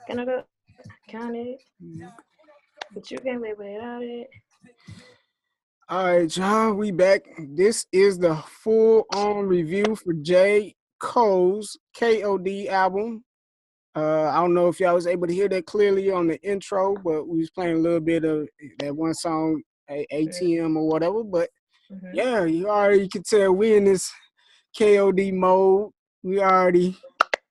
Can I go? Count it. But you can't live without it. All right, y'all, we back. This is the full-on review for J. Cole's KOD album. I don't know if y'all was able to hear that clearly on the intro, but we was playing a little bit of that one song, ATM or whatever. But yeah, you already can tell we in this KOD mode.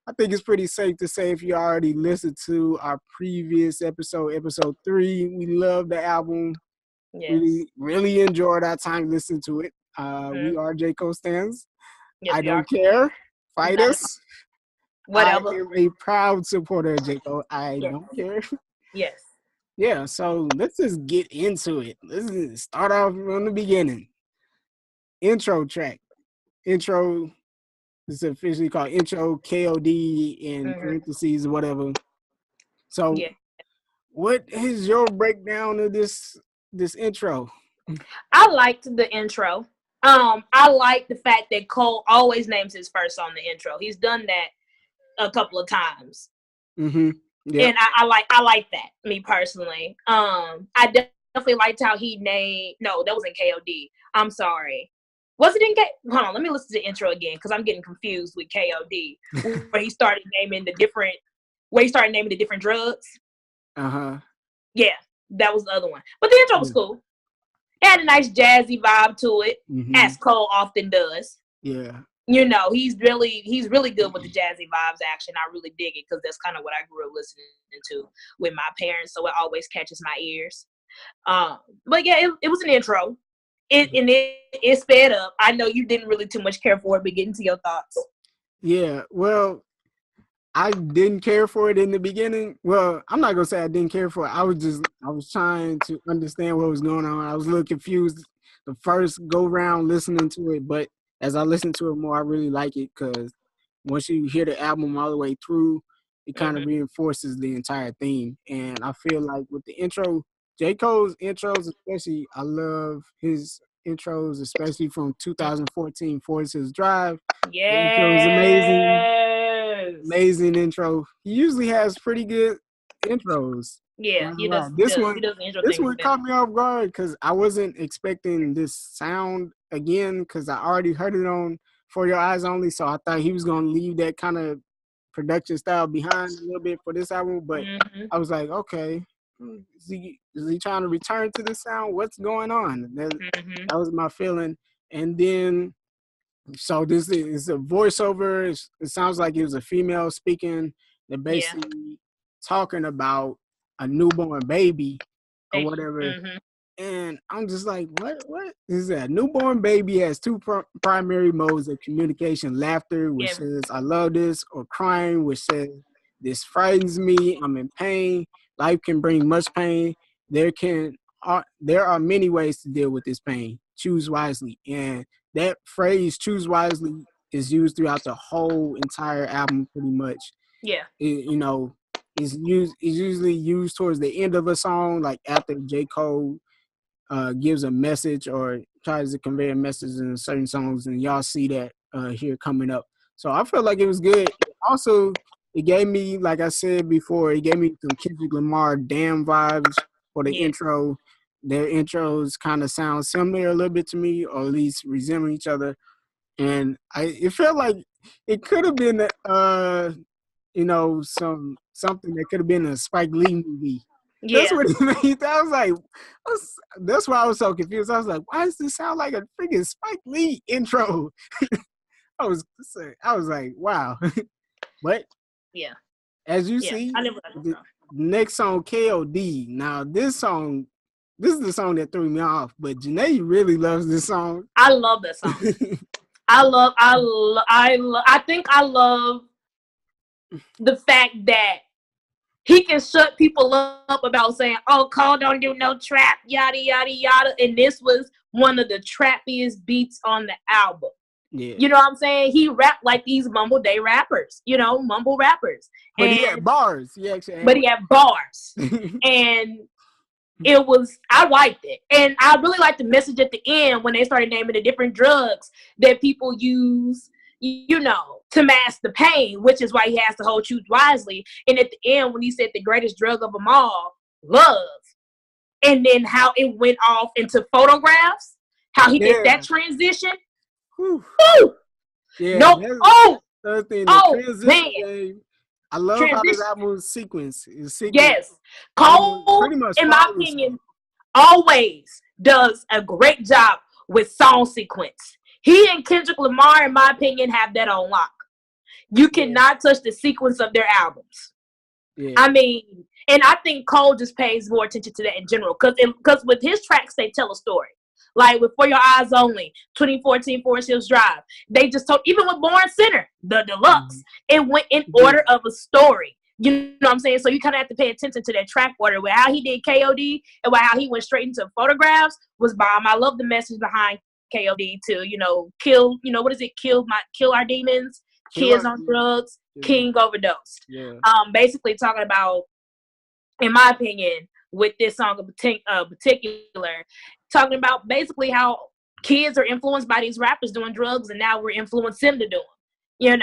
I think it's pretty safe to say if you already listened to our previous episode 3, we love the album. Yes. Really enjoyed our time listening to it. We are J. Cole stans. Yes, I don't care. Fight us. Whatever. I am a proud supporter of J. Cole. I don't care. Yes. Yeah, so let's just get into it. Let's start off from the beginning. Intro track. Intro is officially called Intro KOD in parentheses or whatever. So what is your breakdown of this intro? I liked the intro. I like the fact that Cole always names his first song the intro. He's done that a couple of times. Mm-hmm. Yep. And I like that, me personally. I definitely liked how he named. No, that was in KOD. I'm sorry. Was it in K? Hold on, let me listen to the intro again because I'm getting confused with KOD, where he started naming the different drugs. Yeah, that was the other one. But the intro was cool. It had a nice jazzy vibe to it, as Cole often does. Yeah. You know, he's really good with the jazzy vibes. Actually, and I really dig it because that's kind of what I grew up listening to with my parents, so it always catches my ears. But yeah, it was an intro. It sped up. I know you didn't really too much care for it, but get into your thoughts. Yeah, well, I didn't care for it in the beginning. Well, I'm not gonna say I didn't care for it. I was trying to understand what was going on. I was a little confused the first go round listening to it, but as I listen to it more, I really like it because once you hear the album all the way through, it kind of reinforces the entire theme. And I feel like with the intro, J. Cole's intros especially, I love his intros, especially from 2014 Forest Hills Drive. Yeah. The intro is amazing. Amazing intro. He usually has pretty good intros. Yeah, he does. This one caught me off guard because I wasn't expecting this sound again because I already heard it on For Your Eyes Only, so I thought he was gonna leave that kind of production style behind a little bit for this album. But I was like, okay, is he trying to return to this sound? What's going on? That was my feeling. And then, so this is a voiceover. It sounds like it was a female speaking. They're basically talking about a newborn baby or whatever. And I'm just like, what is that? Newborn baby has two primary modes of communication: laughter, which says I love this, or crying, which says this frightens me, I'm in pain, life can bring much pain. There are many ways to deal with this pain. Choose wisely. And that phrase, choose wisely, is used throughout the whole entire album pretty much. Yeah. It's usually used towards the end of a song, like after J. Cole gives a message or tries to convey a message in certain songs, and y'all see that here coming up. So I felt like it was good. Also, it gave me, like I said before, it gave me some Kendrick Lamar Damn vibes for the intro. Their intros kind of sound similar a little bit to me, or at least resemble each other. And it felt like it could have been, something that could have been a Spike Lee movie. Yeah. That's what it made. That's why I was so confused. I was like, why does this sound like a freaking Spike Lee intro? I was like, wow. But as you see, the next song, KOD. Now this is the song that threw me off, but Jenaé really loves this song. I love that song. I think I love the fact that he can shut people up about saying, oh, Cole don't do no trap, yada, yada, yada. And this was one of the trappiest beats on the album. Yeah. You know what I'm saying? He rapped like these mumble rappers. But he had bars. He had bars. And I liked it. And I really liked the message at the end when they started naming the different drugs that people use to mask the pain, which is why he has to hold choose wisely. And at the end, when he said the greatest drug of them all, love, and then how it went off into photographs, how he did that transition. Whew. Woo! Yeah, no, man. I love how this album sequence is. Yes, Cole, in my opinion, always does a great job with song sequence. He and Kendrick Lamar, in my opinion, have that on lock. You cannot touch the sequence of their albums. Yeah. I mean, and I think Cole just pays more attention to that in general, because with his tracks, they tell a story. Like with For Your Eyes Only, 2014 Forest Hills Drive. They just told, even with Born Center, the deluxe, it went in order of a story. You know what I'm saying? So you kind of have to pay attention to that track order. With how he did KOD and how he went straight into photographs was bomb. I love the message behind KOD to, kill, kill our demons, kids on drugs, king overdosed. Yeah. Basically talking about, in my opinion, with this song in particular, talking about basically how kids are influenced by these rappers doing drugs, and now we're influencing them to do them,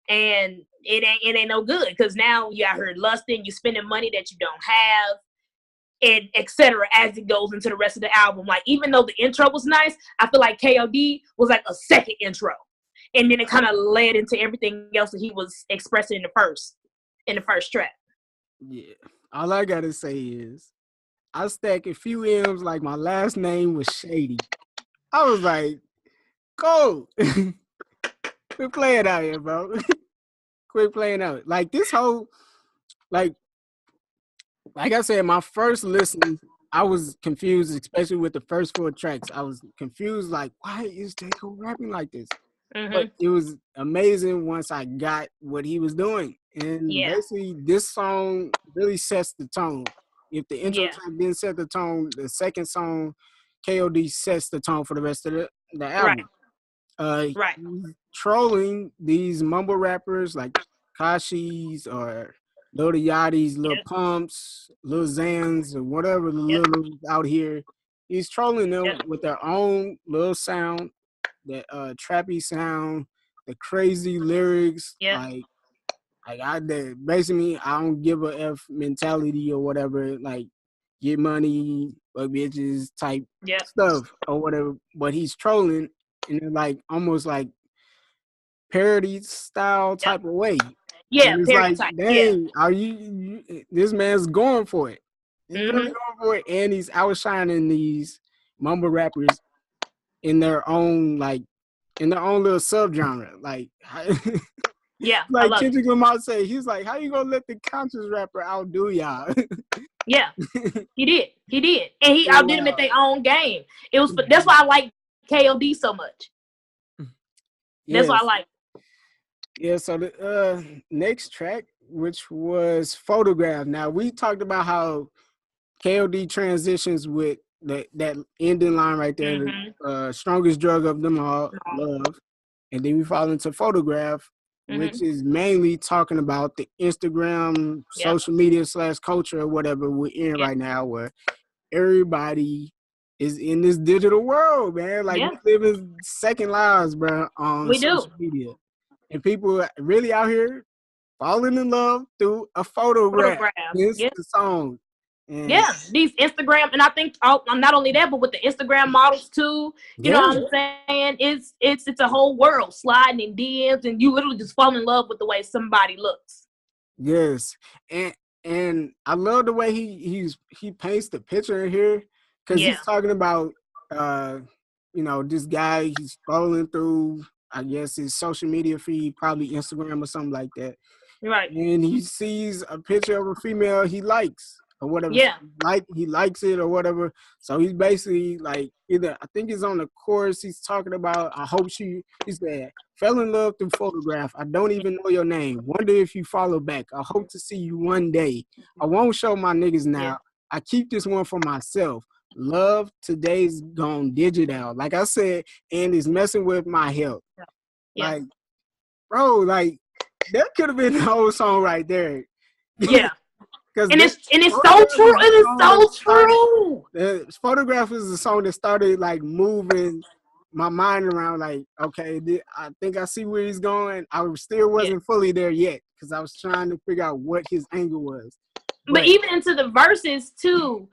and it ain't no good, because now you out here lusting, you spending money that you don't have, and etc. as it goes into the rest of the album. Like, even though the intro was nice, I feel like KOD was like a second intro, and then it kind of led into everything else that he was expressing in the first track. Yeah, all I gotta say is, I stack a few M's like my last name was Shady. I was like, go. Quit playing out here, bro. Quit playing out. Like, this whole, like I said, my first listen, I was confused, especially with the first 4 tracks. I was confused, like, why is J. Cole rapping like this? Mm-hmm. But it was amazing once I got what he was doing. And basically, this song really sets the tone. If the intro track didn't set the tone, the second song, KOD, sets the tone for the rest of the album. Right. Trolling these mumble rappers like Kashi's or Lil Yachty's, Lil Pumps, Lil Xans, or whatever the little out here. He's trolling them with their own little sound, that trappy sound, the crazy lyrics, basically, I don't give a F mentality or whatever, like get money, fuck bitches type stuff or whatever. But he's trolling in like almost like parody style type of way. Yeah, and it's like, type. Dang, are you? This man's going for it. He's really going for it, and he's outshining these mumble rappers in their own little subgenre, like. Like Kendrick Lamar said, he's like, how you gonna let the conscious rapper outdo y'all? Yeah, he did, and he outdid them at their own game. It was that's why I like KOD so much. That's why I like. Yeah, so the next track, which was Photograph. Now, we talked about how KOD transitions with that ending line right there, the strongest drug of them all, love, and then we fall into Photograph, which is mainly talking about the Instagram, social media / culture or whatever we're in right now, where everybody is in this digital world, man. Like, we live in second lives, bro, on social media. And people really out here falling in love through a photograph. It's the song. And these Instagram, and I think not only that, but with the Instagram models too. You know what I'm saying? It's a whole world sliding in DMs, and you literally just fall in love with the way somebody looks. Yes, and I love the way he paints the picture in here, because he's talking about this guy, he's scrolling through, I guess, his social media feed, probably Instagram or something like that. Right. And he sees a picture of a female he likes or whatever. He likes it or whatever. So he's basically like, either, I think it's on the chorus, he's talking about, he said, fell in love through photograph. I don't even know your name. Wonder if you follow back. I hope to see you one day. I won't show my niggas now. I keep this one for myself. Love today's gone digital. Like I said, and it's messing with my health. Like, bro, like, that could have been the whole song right there. Yeah. And it's so true. It is so true. The Photograph is the song that started like moving my mind around like, okay, I think I see where he's going. I still wasn't fully there yet because I was trying to figure out what his angle was. But even into the verses too,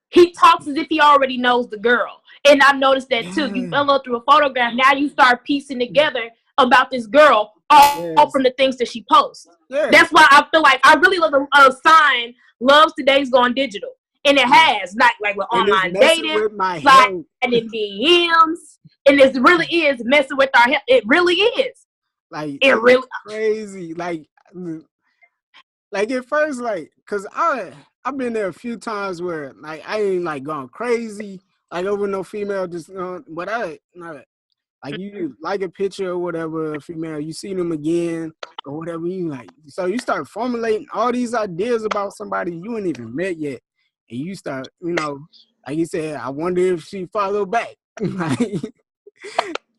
he talks as if he already knows the girl. And I've noticed that too. You fell up through a photograph. Now you start piecing together about this girl all from the things that she posts. That's why I feel like I really love a sign. Loves Today's gone digital. And it has, not like with online dating, sliding in DMs. And it really is messing with our health. It really is. Like, it really crazy. Like at first, like, cause I've been there a few times where like I ain't like gone crazy, like over no female, just but like you like a picture or whatever, female, you see them again or whatever, you like, so you start formulating all these ideas about somebody you ain't even met yet, and you start, like you said, I wonder if she follow back. Like,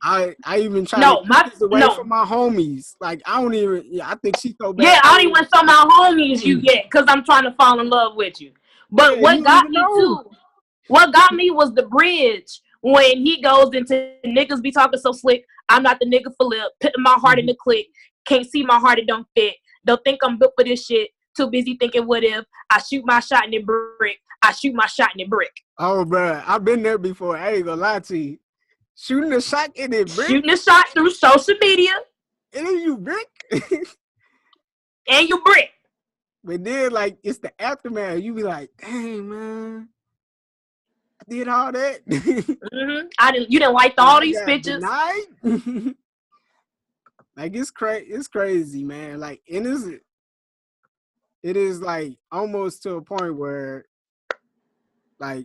I even try to keep this away from my homies. Like, I don't even, I think she so bad. Yeah, I don't even want some of my homies you yet because I'm trying to fall in love with you. But what got me was the bridge when he goes into niggas be talking so slick. I'm not the nigga for lip. Putting my heart in the click. Can't see my heart, it don't fit. Don't think I'm built for this shit. Too busy thinking what if. I shoot my shot in the brick. I shoot my shot in the brick. Oh, bro, I've been there before. I ain't gonna lie to you. Shooting a shot in the brick? Shooting a shot through social media. And then you brick? And you brick. But then, like, it's the aftermath. You be like, dang, man. I did all that. You didn't like all these pictures. Like, it's crazy, man. Like, and it is like almost to a point where, like,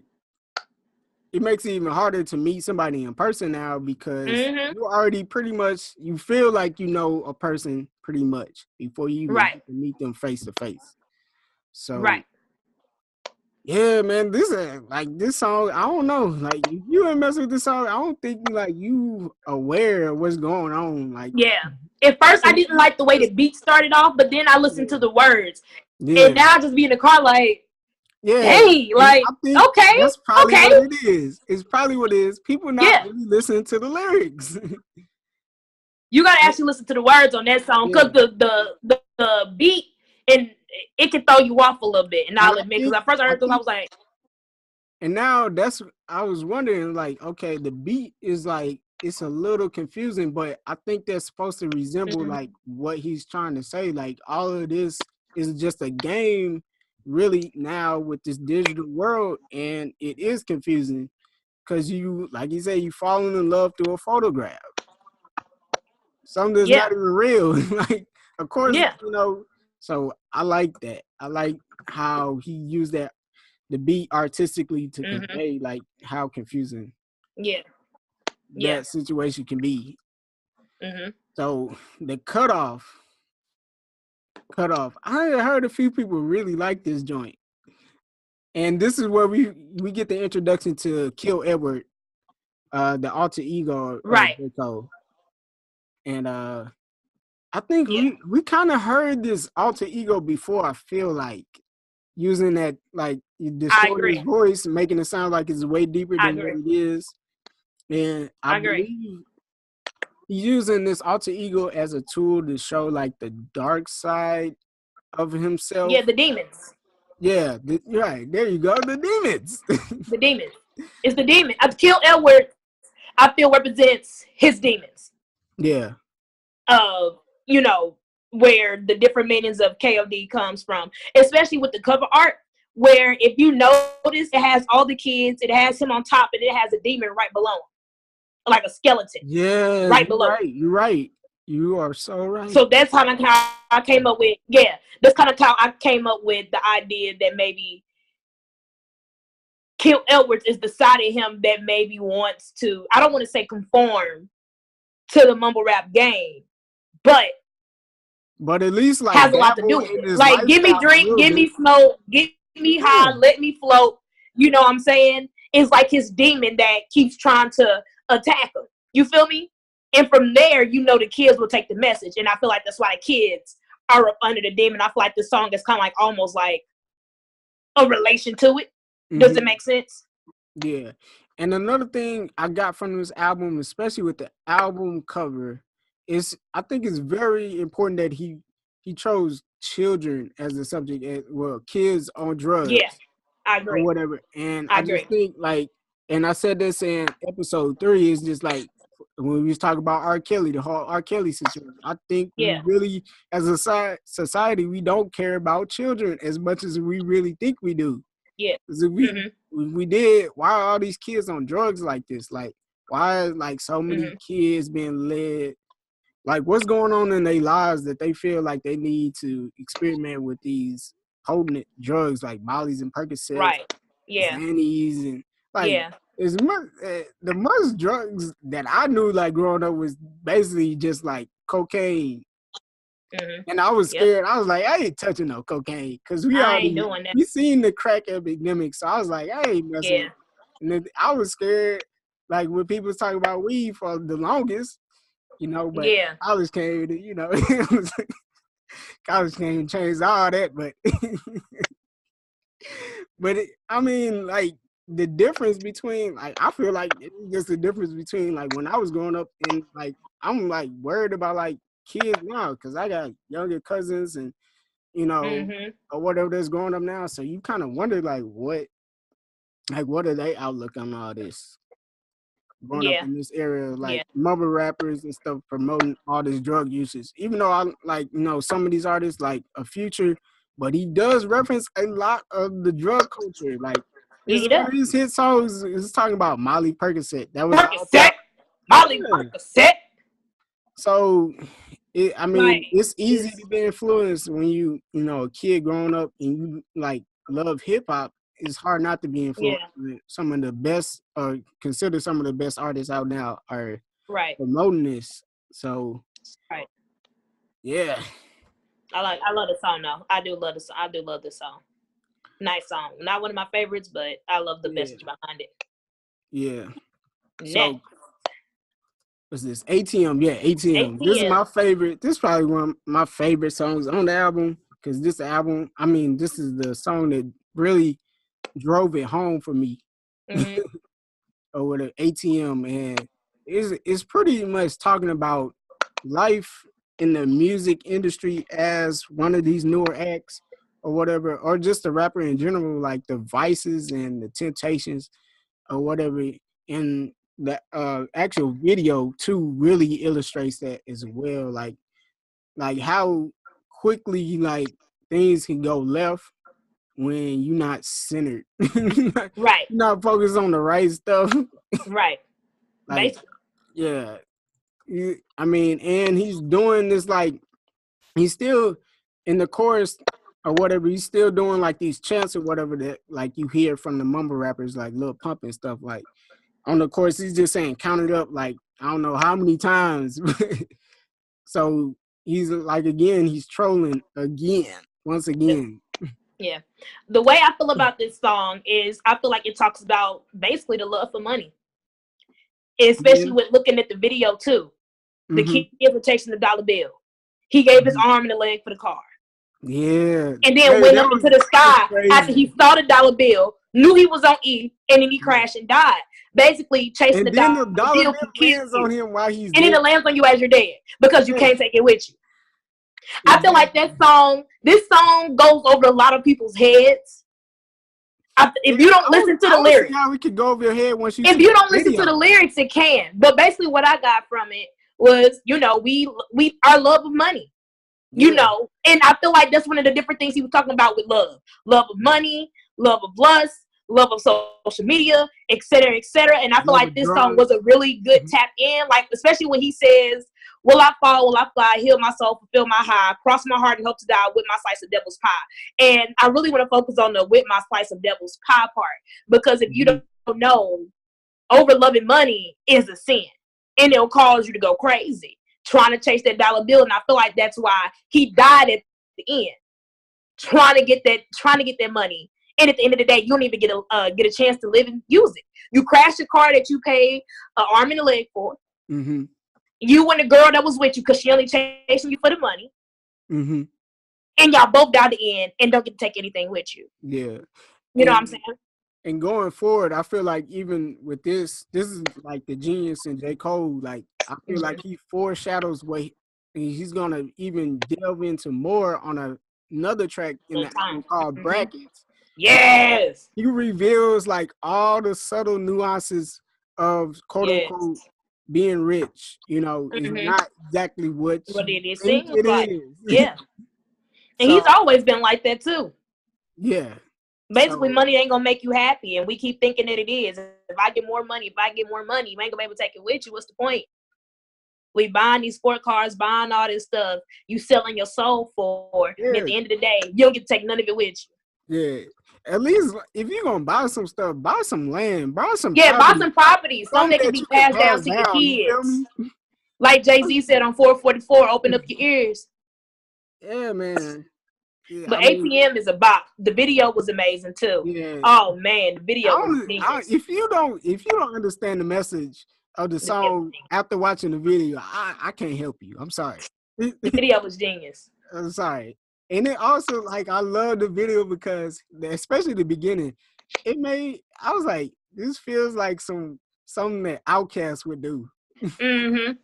it makes it even harder to meet somebody in person now because you already pretty much, you feel like you know a person pretty much before you even get to meet them face to face. So, yeah, man, this song, I don't know. Like, if you ain't mess with this song, I don't think like you aware of what's going on. Like, at first I didn't like the way the beat started off, but then I listened to the words, and now I just be in the car like, hey, like, okay, that's probably what it is. It's probably what it is. People not really listening to the lyrics. You gotta actually listen to the words on that song because the beat, and it can throw you off a little bit. And I'll admit, because at first I heard this, I was like, and now I was wondering, like, okay, the beat is like, it's a little confusing, but I think that's supposed to resemble like what he's trying to say. Like, all of this is just a game really now with this digital world, and it is confusing because you, like you say, you falling in love through a photograph, something that's not even real. Like, of course, so I like that. I like how he used the beat artistically to convey like how confusing that situation can be. So the cutoff, I heard a few people really like this joint, and this is where we get the introduction to Kill Edward, the alter ego of J. Cole. And I think we kind of heard this alter ego before. I feel like using that, like, distorting his voice, making it sound like it's way deeper than what it is. And I believe he's using this alter ego as a tool to show like the dark side of himself. Yeah, the demons. Yeah, right. There you go, the demons. The demons. It's the demon. Kill Edward, I feel, represents his demons. Yeah. Where the different meanings of KOD comes from, especially with the cover art, where if you notice, it has all the kids, it has him on top, and it has a demon right below him, like a skeleton. Yeah, right below. You're right. You are so right. So that's how I came up with. Yeah, that's kind of how I came up with the idea that maybe Kill Edwards is the side of him that maybe wants to, I don't want to say conform to the mumble rap game, but at least like has a lot to do with it. Like, give me drink, give me smoke, give me high, let me float. You know what I'm saying? It's like his demon that keeps trying to attack him. You feel me? And from there, the kids will take the message. And I feel like that's why the kids are up under the demon. I feel like the song is kind of like almost like a relation to it. Does it make sense? Yeah. And another thing I got from this album, especially with the album cover, is I think it's very important that he chose children as the subject, well, kids on Yeah, drugs I or agree. whatever. And I I just agree. think like, and I said this in episode 3, is just like when we was talking about R. Kelly, the whole R. Kelly situation. I think we Yeah. really, as a society, we don't care about children as much as we really think we do. Yeah. Because if we did, why are all these kids on drugs like this? Like, why is like so many kids being led? Like, what's going on in their lives that they feel like they need to experiment with these potent drugs like Molly's and Percocets, Right. Yeah. Xannies, and like Yeah. as much the most drugs that I knew like growing up was basically just like cocaine. And I was scared. I was like, I ain't touching no cocaine because I ain't doing that. we seen the crack epidemic. So I was like, I ain't messing. Yeah. And then I was scared, like when people was talking about weed for the longest, but Yeah. college came, college came and changed all that. But I mean, like the difference between, like, I feel like it's just the difference between like when I was growing up and like I'm like worried about like kids now because I got younger cousins and or whatever that's growing up now. So you kind of wonder like what are they outlook on all this? Growing up in this area, like mumble rappers and stuff promoting all this drug usage. Even though I like, some of these artists like a Future, but he does reference a lot of the drug culture. Like one of his hit songs is talking about Molly Percocet. That was Percocet. Molly Percocet. So it's easy to be influenced when you a kid growing up and you like love hip hop. It's hard not to be influenced with some of the best, or consider some of the best artists out now are promoting this. So, yeah. I love the song though. I do love the song. Nice song. Not one of my favorites, but I love the message behind it. Yeah. So, what's this? ATM. Yeah, ATM. This is my favorite. This is probably one of my favorite songs on the album because this is the song that really drove it home for me. Or with an ATM, and it's pretty much talking about life in the music industry as one of these newer acts or whatever, or just a rapper in general, like the vices and the temptations or whatever. And the actual video too really illustrates that as well, like how quickly like things can go left when you're not centered. Right. You're not focused on the right stuff. Right. Like, yeah. And he's doing this, like, he's still in the chorus or whatever, he's still doing like these chants or whatever that like you hear from the mumble rappers like Lil Pump and stuff. Like on the chorus, he's just saying count it up like I don't know how many times. So he's like, again, he's trolling once again. Yeah. The way I feel about this song is I feel like it talks about basically the love for money. Especially with looking at the video too. The kids were chasing the dollar bill. He gave his arm and a leg for the car. Yeah. And then went up into the sky after he saw the dollar bill, knew he was on E, and then he crashed and died. Basically chasing the dollar bill lands on him while he's and then it lands on you as you're dead because you can't take it with you. I feel like this song goes over a lot of people's heads. If you don't listen to the lyrics, how it could go over your head once you. If you don't listen to the lyrics, it can. But basically, what I got from it was, we our love of money, and I feel like that's one of the different things he was talking about with love of money, love of lust, love of social media, etc., etc. And I feel like this song was a really good tap in, like especially when he says, "Will I fall? Will I fly? Heal my soul, fulfill my high, cross my heart and hope to die with my slice of devil's pie." And I really want to focus on the with my slice of devil's pie part, because if you don't know, over loving money is a sin, and it'll cause you to go crazy trying to chase that dollar bill. And I feel like that's why he died at the end, trying to get that money. And at the end of the day, you don't even get a chance to live and use it. You crash a car that you paid an arm and a leg for. You and the girl that was with you, because she only chasing you for the money. And y'all both die at the end and don't get to take anything with you. Yeah. You know what I'm saying? And going forward, I feel like even with this is like the genius in J. Cole. Like I feel like he foreshadows what he's gonna even delve into more on another track in the album called Brackets. Yes. He reveals like all the subtle nuances of quote unquote being rich. You know, is not exactly what it think seems it like. is. Yeah. And so, he's always been like that too. Yeah. Basically, money ain't gonna make you happy, and we keep thinking that it is. If I get more money, you ain't gonna be able to take it with you. What's the point? We buying these sport cars, buying all this stuff. You selling your soul for. And at the end of the day, you don't get to take none of it with you. Yeah. At least if you're gonna buy some stuff, buy some land, buy some buy some property, something that can be passed down to your kids. Like Jay-Z said on 444, open up your ears. Yeah, man. Yeah, but ATM is a bop. The video was amazing too. Yeah. Oh man, the video was genius. If you don't understand the message of the song after watching the video, I can't help you. I'm sorry. The video was genius. I'm sorry. And it also, like, I love the video because, especially the beginning, I was like, this feels like something that Outkast would do. I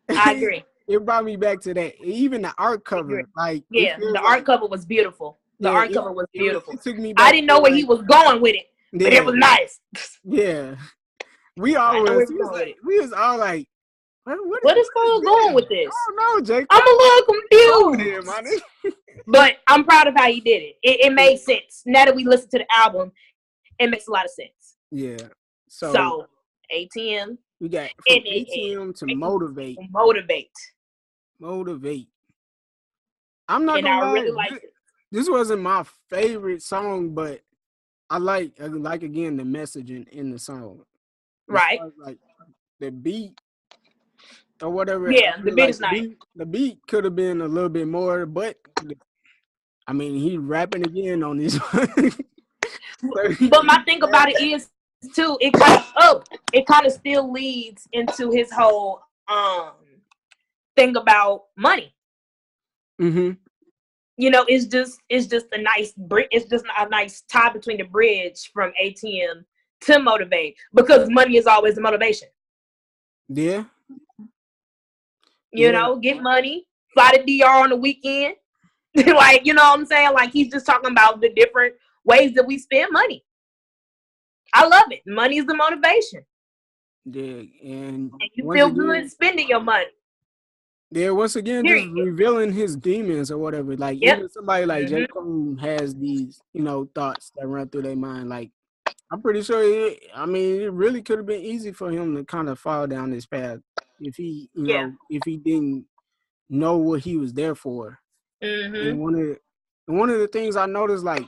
agree. It brought me back to that. Even the art cover, like, the art cover was beautiful. The art cover was beautiful. It took me back. I didn't know where he was going with it, but it was nice. Yeah, we was all like, what is Cole going with this? I don't know, Jake. I'm a little confused. But I'm proud of how he did it. It made sense. Now that we listen to the album, it makes a lot of sense. Yeah. So ATM. We got from ATM to Motivate. Motivate. I'm not gonna lie. Really liked it. This wasn't my favorite song, but I like again the message in the song. Right. Like the beat or whatever. Yeah, the beat is nice. The beat could have been a little bit more, but I mean, he rapping again on this one. But my thing about it is too, it kind of still leads into his whole thing about money. Mm-hmm. You know, it's just a nice tie between the bridge from ATM to Motivate, because money is always the motivation. Yeah. You know, get money, fly to DR on the weekend. Like, you know what I'm saying? Like, he's just talking about the different ways that we spend money. I love it. Money is the motivation. Yeah, and you feel good spending your money. Yeah, once again, just revealing his demons or whatever. Like, even somebody like J. Cole has these, thoughts that run through their mind. Like, I'm pretty sure it really could have been easy for him to kind of fall down this path if he, if he didn't know what he was there for. And one of the things I noticed, like,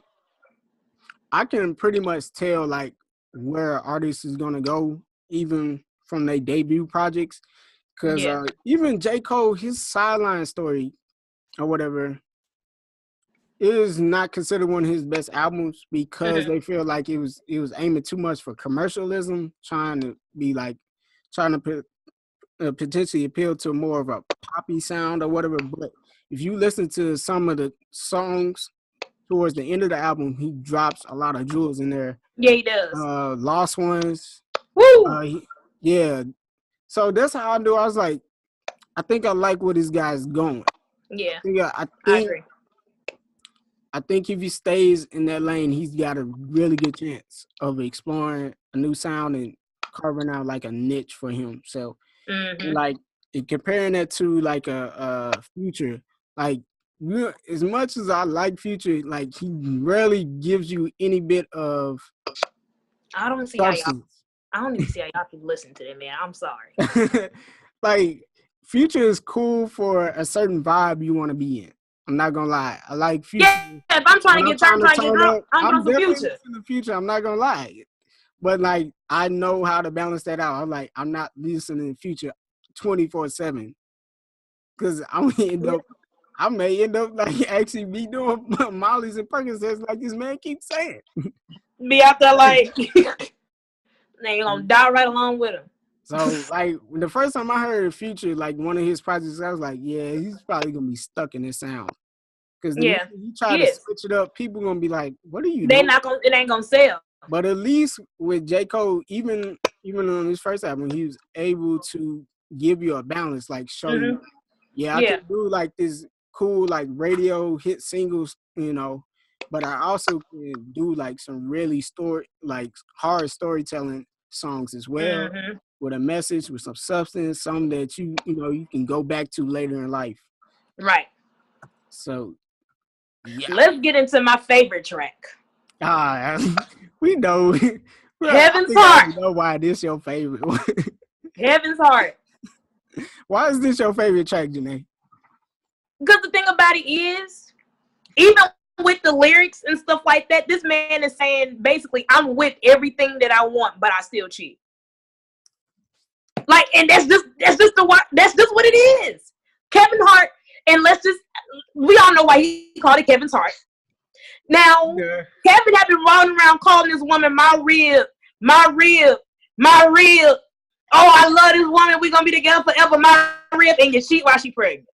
I can pretty much tell, like, where an artist is gonna go, even from their debut projects. Because even J. Cole, his sideline story or whatever is not considered one of his best albums because they feel like it was aiming too much for commercialism, trying to potentially appeal to more of a poppy sound or whatever. But if you listen to some of the songs towards the end of the album, he drops a lot of jewels in there. Yeah, he does. Lost Ones. Woo! So that's how I knew. I was like, I think I like where this guy's going. Yeah. I agree. I think if he stays in that lane, he's got a really good chance of exploring a new sound and carving out like a niche for himself. Like, comparing that to like a Future, like, as much as I like Future, like, he rarely gives you any bit of I don't even see how y'all can listen to that, man. I'm sorry. Like, Future is cool for a certain vibe you want to be in. I'm not gonna lie. I like Future. Yeah, if I'm trying to get turned up, I'm definitely Future. In the Future. I'm not gonna lie. But, like, I know how to balance that out. I'm not listening to Future 24/7 because I may end up like actually be doing Molly's and Percocets like this man keeps saying. Be out there like they gonna die right along with him. So, like, the first time I heard Future, like, one of his projects, I was like, yeah, he's probably gonna be stuck in this sound. Because he try to switch it up, people gonna be like, what are you doing? It ain't gonna sell. But at least with J. Cole, even on his first album, he was able to give you a balance, like show you, I can do like this cool like radio hit singles, but I also can do like some really hard storytelling songs as well, with a message, with some substance, something that you can go back to later in life. Right. So, yeah. Let's get into my favorite track. We know. Heaven's Heart. I know why this your favorite one. Heaven's Heart. Why is this your favorite track, Jenaé? Because the thing about it is, even with the lyrics and stuff like that, this man is saying basically, I'm with everything that I want, but I still cheat. Like, and that's just what it is. Kevin Hart, and we all know why he called it Kevin's Heart. Now, Kevin had been running around calling this woman my rib, my rib, my rib. Oh, I love this woman. We're going to be together forever, my rib. And you cheat while she pregnant.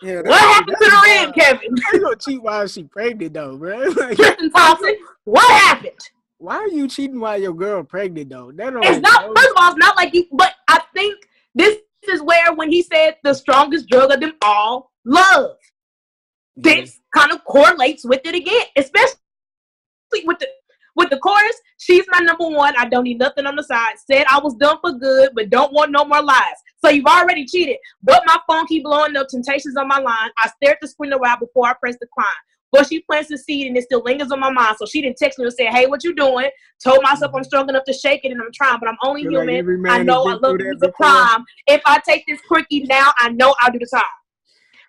Yeah, what happened to the rib, Kevin? How you going to cheat while she pregnant, though, bro? Tristan Thompson, what happened? Why are you cheating while your girl pregnant, though? It's not, first of all, it's not like you, but I think this is where when he said the strongest drug of them all, love. This kind of correlates with it again, especially with the chorus. She's my number one. I don't need nothing on the side. Said I was done for good, but don't want no more lies. So you've already cheated. But my phone keep blowing up. Temptations on my line. I stare at the screen a while before I press decline. But she plants the seed and it still lingers on my mind. So she didn't text me and say, "Hey, what you doing?" Told myself I'm strong enough to shake it and I'm trying, but I'm only human. I know I love you. It's a crime. If I take this quickie now, I know I'll do the time.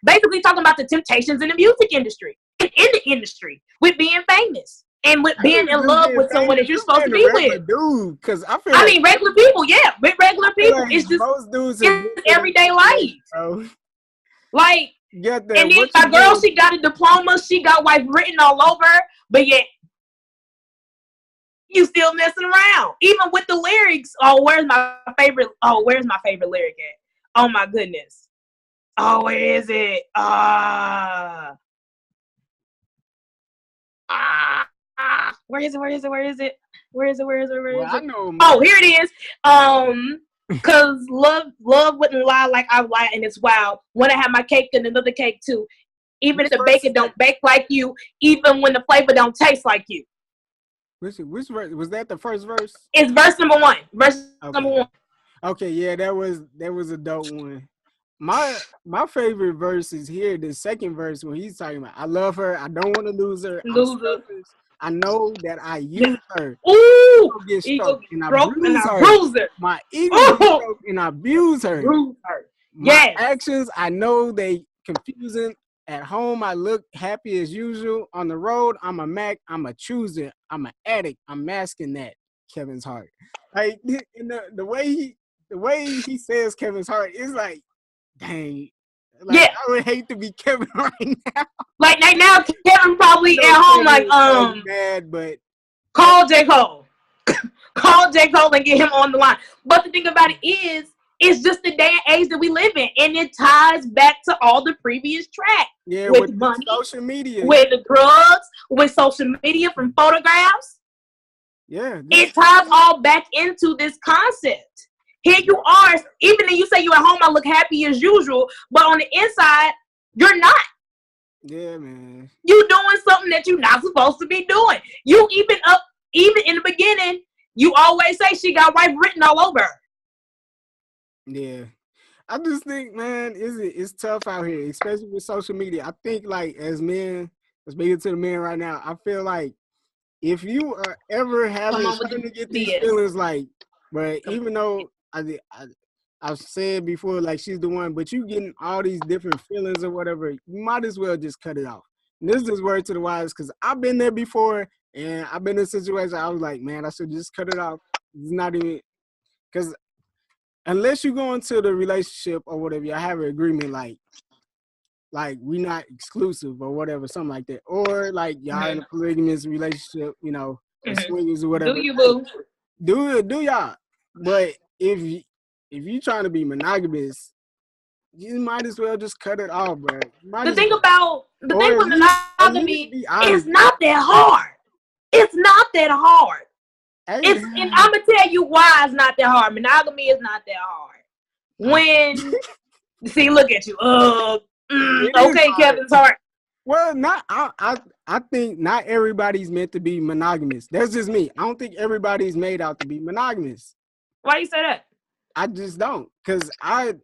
Basically talking about the temptations in the music industry, in the industry, with being famous and with being in love with someone that you're supposed to be with. Dude, because I mean, regular people, yeah, with regular people. Like it's just most dudes it's everyday life. Bro. Like, and then my girl, she got a diploma, she got wife written all over her, but yet you still messing around. Even with the lyrics, where's my favorite lyric at? Oh my goodness. Oh, where is it? Where is it? Well, I know oh, here it is. Cause love wouldn't lie like I lie, and it's wild. When I have my cake and another cake too. Even if the bacon don't bake like you, even when the flavor don't taste like you. Which verse was that? The first verse? It's verse number one. Number one. Okay, yeah, that was a dope one. My favorite verse is here, the second verse when he's talking about I love her, I don't want to lose her. I know that I use her. Ooh, get stroked and I bruise her. My ego gets stroked and I abuse her. My actions, I know they confusing. At home, I look happy as usual. On the road, I'm a Mac. I'm a chooser. I'm an addict. I'm masking that. Kevin's Heart. Like the way he says Kevin's Heart is like, dang. Like, yeah. I would hate to be Kevin right now. Like now, Kevin probably at home like mad, but call J. Cole. Call J. Cole and get him on the line. But the thing about it is, it's just the day and age that we live in, and it ties back to all the previous tracks. Yeah, with money, social media, with the drugs, with social media from photographs. Yeah, it ties all back into this concept. Here you are, even if you say you at home, I look happy as usual, but on the inside, you're not. Yeah, man. You doing something that you're not supposed to be doing. You even in the beginning, you always say she got wife written all over her. Yeah. I just think, man, it's tough out here, especially with social media. I think, like, as men, speaking to the men right now, I feel like if you are ever starting to get these feelings, like, but even though I've said before, like, she's the one, but you getting all these different feelings or whatever, you might as well just cut it off. And this is word to the wise, because I've been there before, and I've been in a situation I was like, man, I should just cut it off. It's not even, because unless you go into the relationship or whatever, you have an agreement like we not exclusive or whatever, something like that. Or like y'all in a polygamous relationship, you know, or swingers or whatever. Do you, boo? Do y'all. But if you trying to be monogamous, you might as well just cut it off, bro. The thing with monogamy is not that hard. It's not that hard. And I'm gonna tell you why it's not that hard. Monogamy is not that hard. When see, look at you. Okay, Kevin's heart. Well, I think not everybody's meant to be monogamous. That's just me. I don't think everybody's made out to be monogamous. Why you say that? I just don't, because I've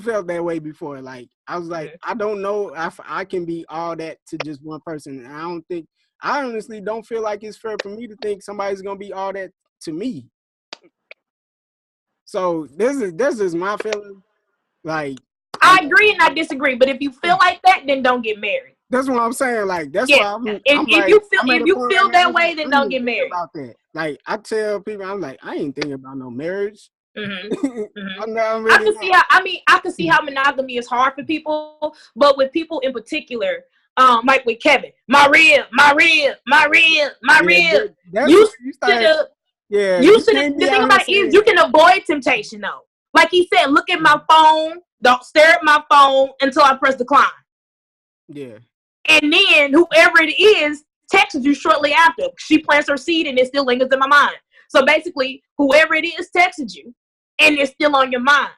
felt that way before. Like, I was like, I don't know if I can be all that to just one person. And I honestly don't feel like it's fair for me to think somebody's gonna be all that to me. So this is my feeling. Like, I agree and I disagree, but if you feel like that, then don't get married. That's what I'm saying. Like, that's why if you feel that way, then don't get married. About that. Like, I tell people, I'm like, I ain't thinking about no marriage. I can see how monogamy is hard for people, but with people in particular, like with Kevin, my rib. You should have. The thing about it is, you can avoid temptation though. Like he said, look at my phone. Don't stare at my phone until I press decline. Yeah. And then whoever it is texts you shortly after. She plants her seed and it still lingers in my mind. So basically, whoever it is texted you and it's still on your mind.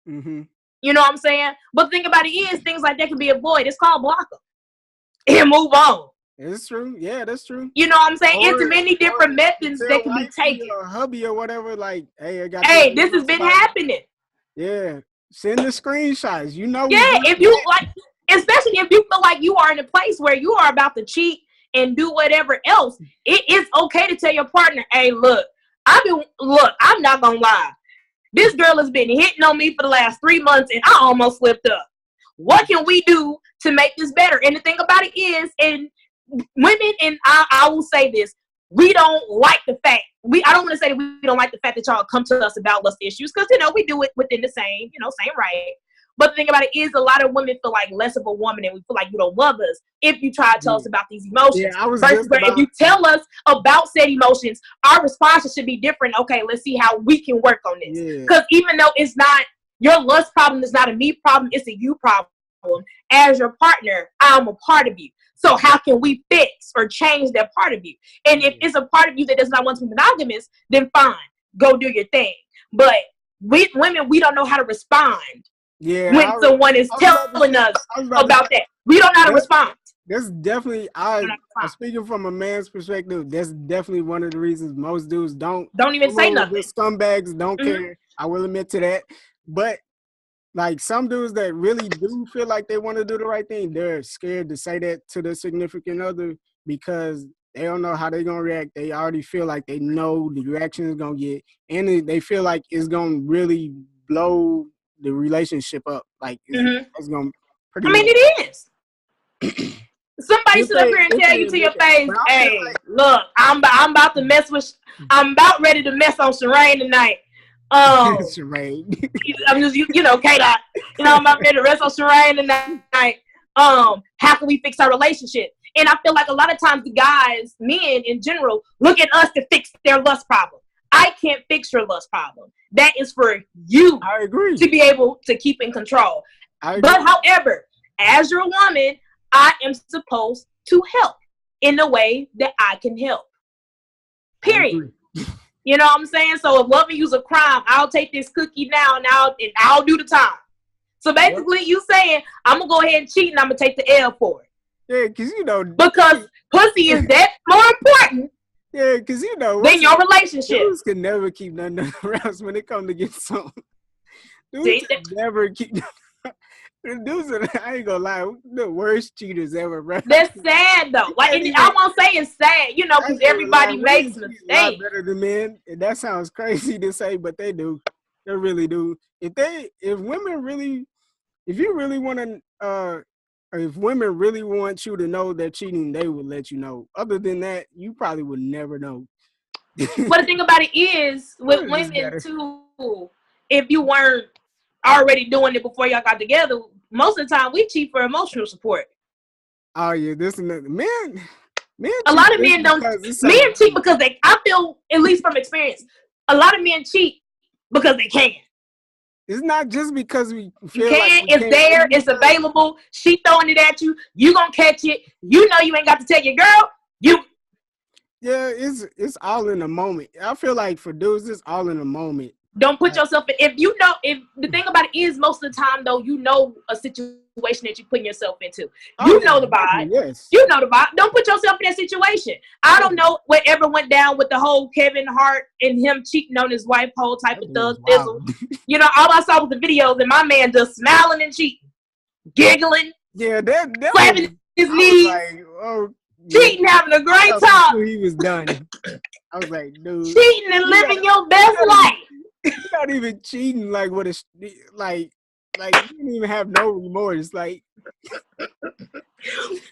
Mm-hmm. You know what I'm saying? But the thing about it is, things like that can be avoided. It's called block them and move on. It's true. Yeah, that's true. You know what I'm saying? It's many different methods that can be taken. Or hubby or whatever, like, hey, this has been happening. Yeah. Send the screenshots. You know. Yeah, if you like, especially if you feel like you are in a place where you are about to cheat and do whatever else, it is okay to tell your partner, hey, look, I'm not gonna lie. This girl has been hitting on me for the last 3 months and I almost slipped up. What can we do to make this better? And the thing about it is, and women, and I will say this, we don't like the fact, I don't want to say that we don't like the fact that y'all come to us about lust issues, because, we do it within the same right. But the thing about it is, a lot of women feel like less of a woman and we feel like you don't love us if you try to tell us about these emotions. Versus if you tell us about said emotions, our responses should be different. Okay, let's see how we can work on this. Because even though it's not, your lust problem is not a me problem, it's a you problem. As your partner, I'm a part of you. So how can we fix or change that part of you? And if it's a part of you that does not want to be monogamous, then fine, go do your thing. But we women, we don't know how to respond. Yeah, when someone is telling us about that, we don't know how to respond. That's definitely, I'm speaking from a man's perspective. That's definitely one of the reasons most dudes don't even say nothing. Scumbags don't care. I will admit to that. But like some dudes that really do feel like they want to do the right thing, they're scared to say that to their significant other because they don't know how they're going to react. They already feel like they know the reaction is going to get, and they feel like it's going to really blow the relationship up. Like it's going to pretty much. It is. Somebody sit up here and tell you to your face, hey, look, I'm about ready to mess on Jenaé tonight. Jenaé. I'm just, K-Dot. I'm about ready to rest on Jenaé tonight. How can we fix our relationship? And I feel like a lot of times the guys, men in general, look at us to fix their lust problem. I can't fix your lust problem. That is for you to be able to keep in control. But however, as your woman, I am supposed to help in the way that I can help. Period. You know what I'm saying? So if loving you's a crime, I'll take this cookie now and I'll do the time. So basically you saying, I'm going to go ahead and cheat and I'm going to take the L for it. Yeah, because because pussy is that more important. Yeah, because than your relationship. Dudes can never keep nothing around when it comes to get some. Dudes can never keep dudes are, I ain't gonna lie, the worst cheaters ever, bro. That's sad though. Like I won't say it's sad, because everybody makes mistakes. Better than men, and that sounds crazy to say, but they do. They really do. If women really want you to know they're cheating, they will let you know. Other than that, you probably would never know. But the thing about it is, with women too, if you weren't already doing it before y'all got together, most of the time we cheat for emotional support. Oh yeah, this and that. Men. A lot of men don't. Men cheat because I feel, at least from experience, a lot of men cheat because they can. It's not just because we feel it's there, it's available. She throwing it at you. You gonna catch it. You know you ain't got to tell your girl. Yeah, it's all in the moment. I feel like for dudes, it's all in the moment. Don't put yourself in. If the thing about it is, most of the time though, you know a situation that you're putting yourself into. You know the vibe. Yes. You know the vibe. Don't put yourself in that situation. I don't know whatever went down with the whole Kevin Hart and him cheating on his wife, whole type of thug thizzle. You know, all I saw was the videos and my man just smiling and cheating, giggling. Yeah, that slapping his knees. Like, cheating, having a great time. He was done. I was like, dude, cheating and living your best life. You're not even cheating like what it's like you didn't even have no remorse. Like my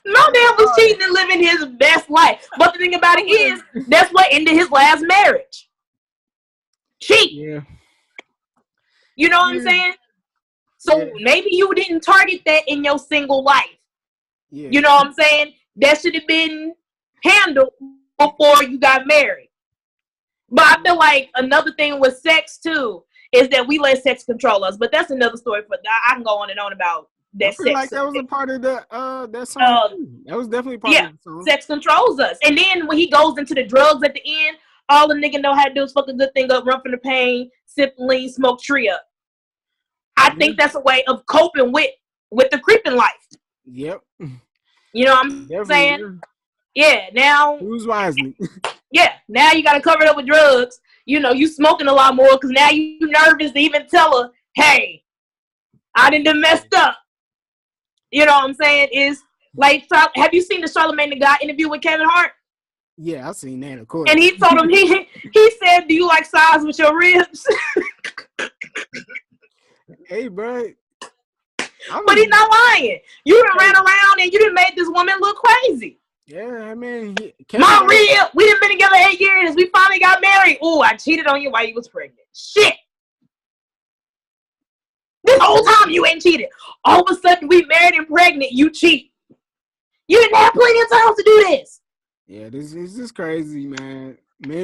man was cheating and living his best life. But the thing about it is, that's what ended his last marriage. Cheat. Yeah. You know what I'm saying? So maybe you didn't target that in your single life. Yeah. You know what I'm saying? That should have been handled before you got married. But I feel like another thing with sex too is that we let sex control us. But that's another story for that. I can go on and on about that. I feel sex. Like that was a part of the that song. That was definitely part of the song. Sex controls us. And then when he goes into the drugs at the end, all the nigga know how to do is fuck a good thing up, run from the pain, sip lean, smoke tree up. I think that's a way of coping with the creeping life. Yep. You know what I'm saying? Yeah. Now. Choose wisely. Yeah. Now you got to cover it up with drugs. You know, you smoking a lot more because now you nervous to even tell her, hey, I done messed up. You know what I'm saying? Is like, have you seen the Charlamagne the God interview with Kevin Hart? Yeah, I've seen that, of course. And he told him, he said, do you like size with your ribs? Hey, bro. But he's not lying. You done ran around and you done made this woman look crazy. Yeah, I mean, my rib, we done been together 8 years. We finally got married. Oh, I cheated on you while you was pregnant. Shit. This whole time you ain't cheated. All of a sudden we married and pregnant, you cheat. You didn't have plenty of time to do this. Yeah, this is crazy, man.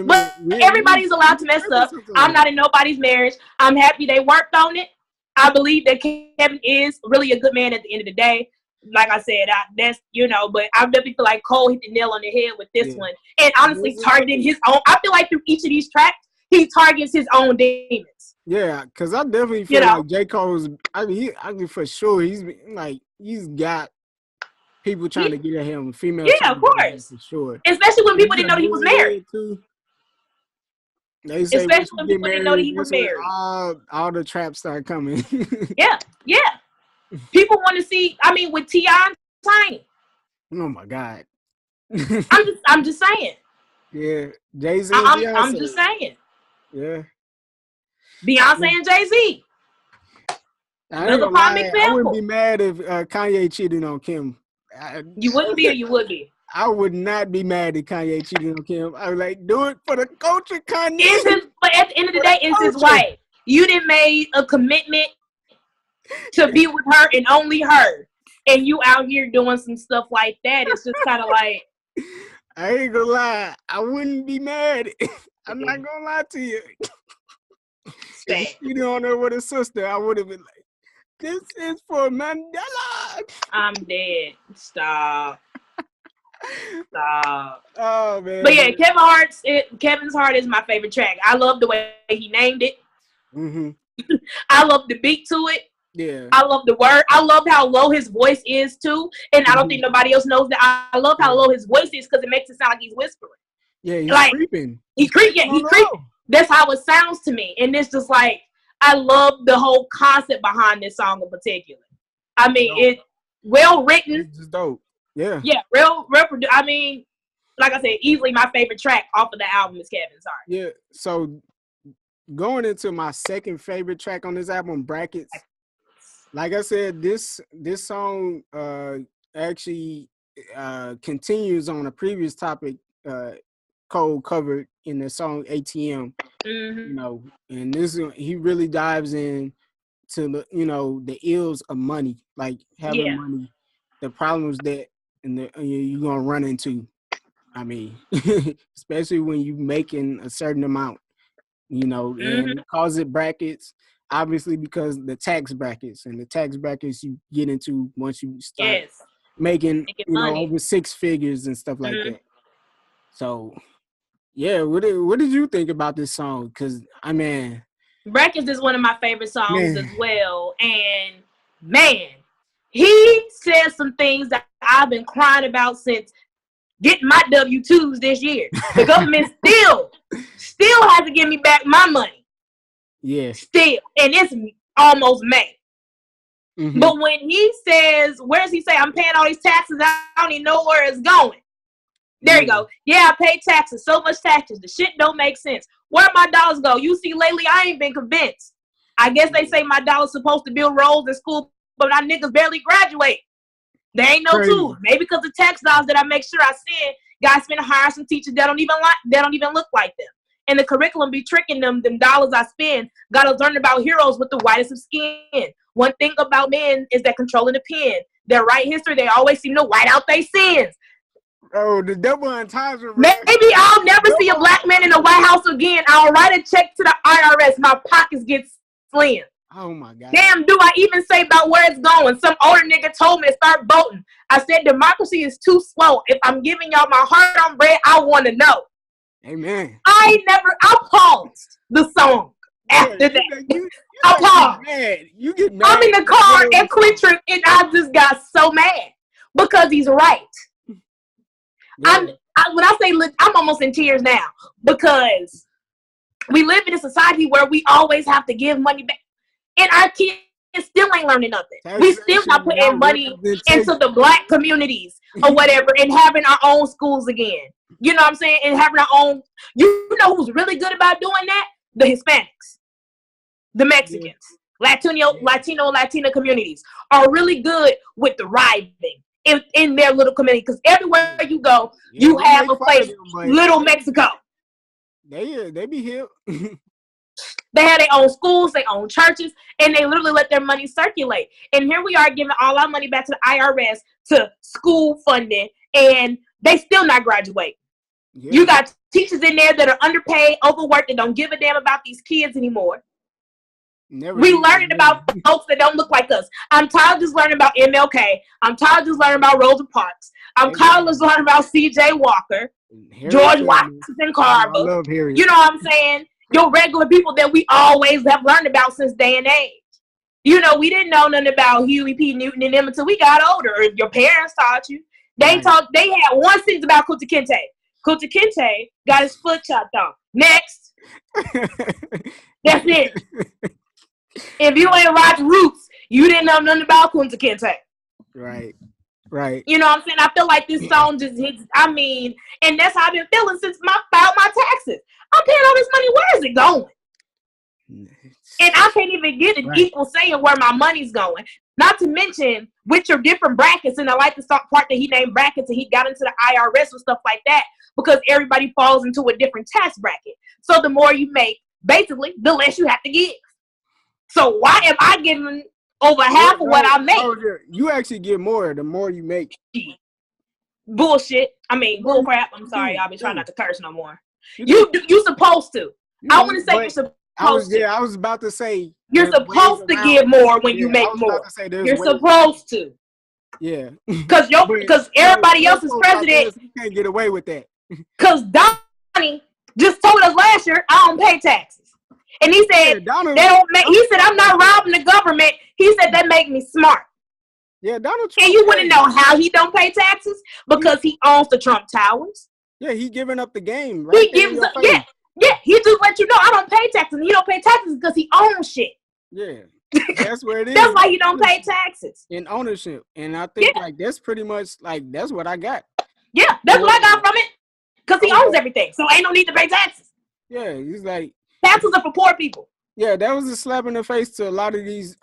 But everybody's allowed to mess up. I'm not in nobody's marriage. I'm happy they worked on it. I believe that Kevin is really a good man at the end of the day. Like I said, that's, you know, but I definitely feel like Cole hit the nail on the head with this one. And honestly, targeting his own. I feel like through each of these tracks, he targets his own demons. Yeah, because I definitely feel like J. Cole's, I mean, for sure, he's got people trying to get at him, females. Yeah, of course. For sure. Especially when people didn't know that he was married. They say especially when people didn't know that he was married. All the traps start coming. Yeah. People want to see. I mean, with T.I. and Tiny. Oh my God. I'm just saying. Yeah, Jay-Z. I'm just saying. Yeah. Beyonce and Jay-Z. Another prime example. I wouldn't be mad if Kanye cheated on Kim. You wouldn't be, or you would be. I would not be mad if Kanye cheated on Kim. I was like, do it for the culture, Kanye. But at the end of the day, it's his wife. You done made a commitment to be with her and only her. And you out here doing some stuff like that. It's just kind of like. I ain't gonna lie. I wouldn't be mad. I'm not gonna lie to you. If you on her with a sister, I would have been like, this is for Mandela. I'm dead. Stop. Oh man. But yeah, Kevin's Heart is my favorite track. I love the way he named it. Mm-hmm. I love the beat to it. Yeah. I love the word. I love how low his voice is too. And I don't think nobody else knows that. I love how low his voice is because it makes it sound like he's whispering. Yeah, he's like, creeping. He's creeping. Yeah, he's creeping. That's how it sounds to me. And it's just like, I love the whole concept behind this song in particular. I mean, it's well written. It's just dope. Yeah. Yeah, real. I mean, like I said, easily my favorite track off of the album is Kevin's Heart. Yeah. So going into my second favorite track on this album, Brackets. Like I said, this song actually continues on a previous topic Cole covered in the song ATM. Mm-hmm. You know, and this he really dives in to the, you know, the ills of money, like having money, the problems that you're gonna run into. I mean, especially when you making a certain amount, you know, and it calls it brackets, obviously because the tax brackets you get into once you start making you know, over 6 figures and stuff like that. So Yeah, what did you think about this song? Because, I mean... Brackets is one of my favorite songs as well. And, man, he said some things that I've been crying about since getting my W-2s this year. The government still hasn't given me back my money. Yeah. Still. And it's almost May. Mm-hmm. But when he says, where does he say, I'm paying all these taxes, I don't even know where it's going. There you go. Yeah, I pay taxes. So much taxes. The shit don't make sense. Where my dollars go? You see, lately, I ain't been convinced. I guess they say my dollar's supposed to build roads in school, but my niggas barely graduate. There ain't no tools. Maybe because the tax dollars that I make sure I send, guys finna hire some teachers that don't even look like them. And the curriculum be tricking them dollars I spend. Got us learning about heroes with the whitest of skin. One thing about men is that controlling the pen. Their right history, they always seem to white out their sins. Oh, the double entendre. Maybe I'll never see a black man in the White House again. I'll write a check to the IRS. My pockets get slim. Oh, my God. Damn, do I even say about where it's going? Some older nigga told me to start voting. I said democracy is too slow. If I'm giving y'all my heart on bread, I want to know. Amen. I paused the song after that. I paused. You get mad. I'm in the car at Quick and I just got so mad because he's right. Yeah. When I say I'm almost in tears now because we live in a society where we always have to give money back, and our kids still ain't learning nothing. We still not putting money into the black communities or whatever, and having our own schools again. You know what I'm saying? And having our own. You know who's really good about doing that? The Hispanics, the Mexicans, Latina communities are really good with thriving in their little community, because everywhere you go, you have a place, Little Mexico. They be here. They have their own schools, their own churches, and they literally let their money circulate. And here we are giving all our money back to the IRS to school funding, and they still not graduate. Yeah. You got teachers in there that are underpaid, overworked, that don't give a damn about these kids anymore. We learning about folks that don't look like us. I'm tired of just learning about MLK. I'm tired of just learning about Rosa Parks. I'm tired of just learning about C.J. Walker, George Washington Carver. You know what I'm saying? Your regular people that we always have learned about since day and age. You know, we didn't know nothing about Huey P. Newton and them until we got older. Or your parents taught you. They had one sentence about Kunta Kinte. Kunta Kinte got his foot chopped off. Next. That's it. If you ain't watched Roots, you didn't know nothing about Kunta Kinte. Right. You know what I'm saying? I feel like this song just hits, and that's how I've been feeling since I filed my taxes. I'm paying all this money. Where is it going? And I can't even get an equal say in where my money's going. Not to mention, with your different brackets, and I like the part that he named brackets, and he got into the IRS and stuff like that, because everybody falls into a different tax bracket. So the more you make, basically, the less you have to give. So why am I getting over half of what I make? You actually get more the more you make. Bullshit. Bull crap. I'm sorry. I'll be trying not to curse no more. You supposed to. I want to say you're supposed to. I was about to say. You're supposed to give more when you make more. You're supposed to. Yeah. Because everybody else is president. You can't get away with that. Because Donnie just told us last year, I don't pay taxes. And he said, he said, I'm not robbing the government. He said, that make me smart. Yeah, Donald Trump. And you want to know how he don't pay taxes? Because he owns the Trump Towers. Yeah, he giving up the game. Right, he gives up. Yeah. He just let you know I don't pay taxes. And he don't pay taxes because he owns shit. Yeah, that's where it is. That's why he don't pay taxes. In ownership. And I think that's pretty much that's what I got. Yeah, that's what I got from it. Because he owns everything. So ain't no need to pay taxes. Yeah, he's like. Taxes are for poor people. Yeah, that was a slap in the face to a lot of these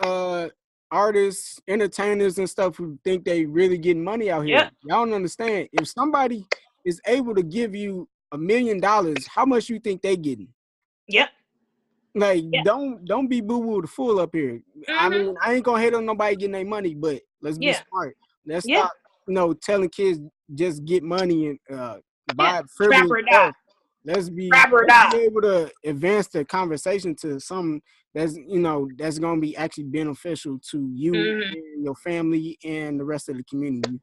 artists, entertainers, and stuff who think they really getting money out here. Y'all don't understand. If somebody is able to give you $1 million, how much you think they getting? Yep. Like, don't be boo-boo the fool up here. Mm-hmm. I ain't gonna hate on nobody getting their money, but let's be smart. Let's stop, telling kids just get money and buy frivolous stuff. Let's be able to advance the conversation to something that's going to be actually beneficial to you and your family and the rest of the community.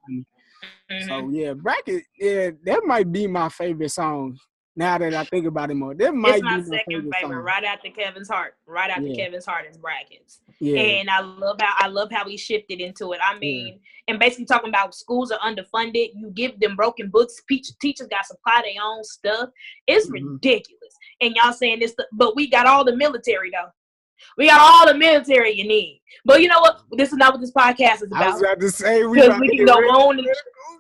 Mm-hmm. So bracket, that might be my favorite song Now that I think about it more, that It's might my be my second favorite favorite, song. right after Kevin's Heart. Right after Yeah. Kevin's Heart is Brackets. Yeah. And I love how he shifted into it. I mean, and basically talking about schools are underfunded. You give them broken books. Teachers got to supply their own stuff. It's ridiculous. And y'all saying this, but we got all the military though. We got all the military you need. But you know what? This is not what this podcast is about. I was about to say we can go on and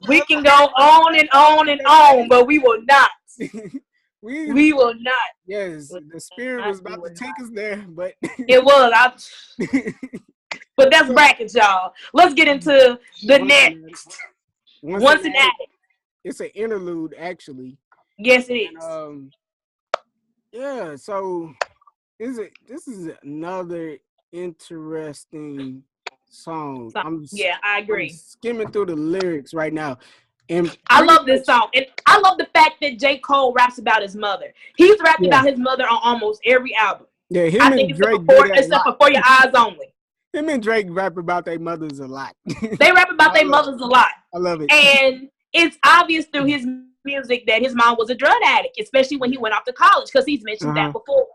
we can go on and on and on, but we will not. We will not. Yes, the spirit was about to take us there, but it was. But that's Brackets, y'all. Let's get into the next. Once an Addict. It's an interlude, actually. Yes, it is. And, yeah, so this is another interesting song. I agree. I'm skimming through the lyrics right now. And I love this song. And I love the fact that J. Cole raps about his mother. He's rapped about his mother on almost every album. Yeah, him I and think Drake except for Your Eyes Only. Him and Drake rap about their mothers a lot. They rap about their mothers a lot. I love it. And it's obvious through his music that his mom was a drug addict, especially when he went off to college, because he's mentioned that before.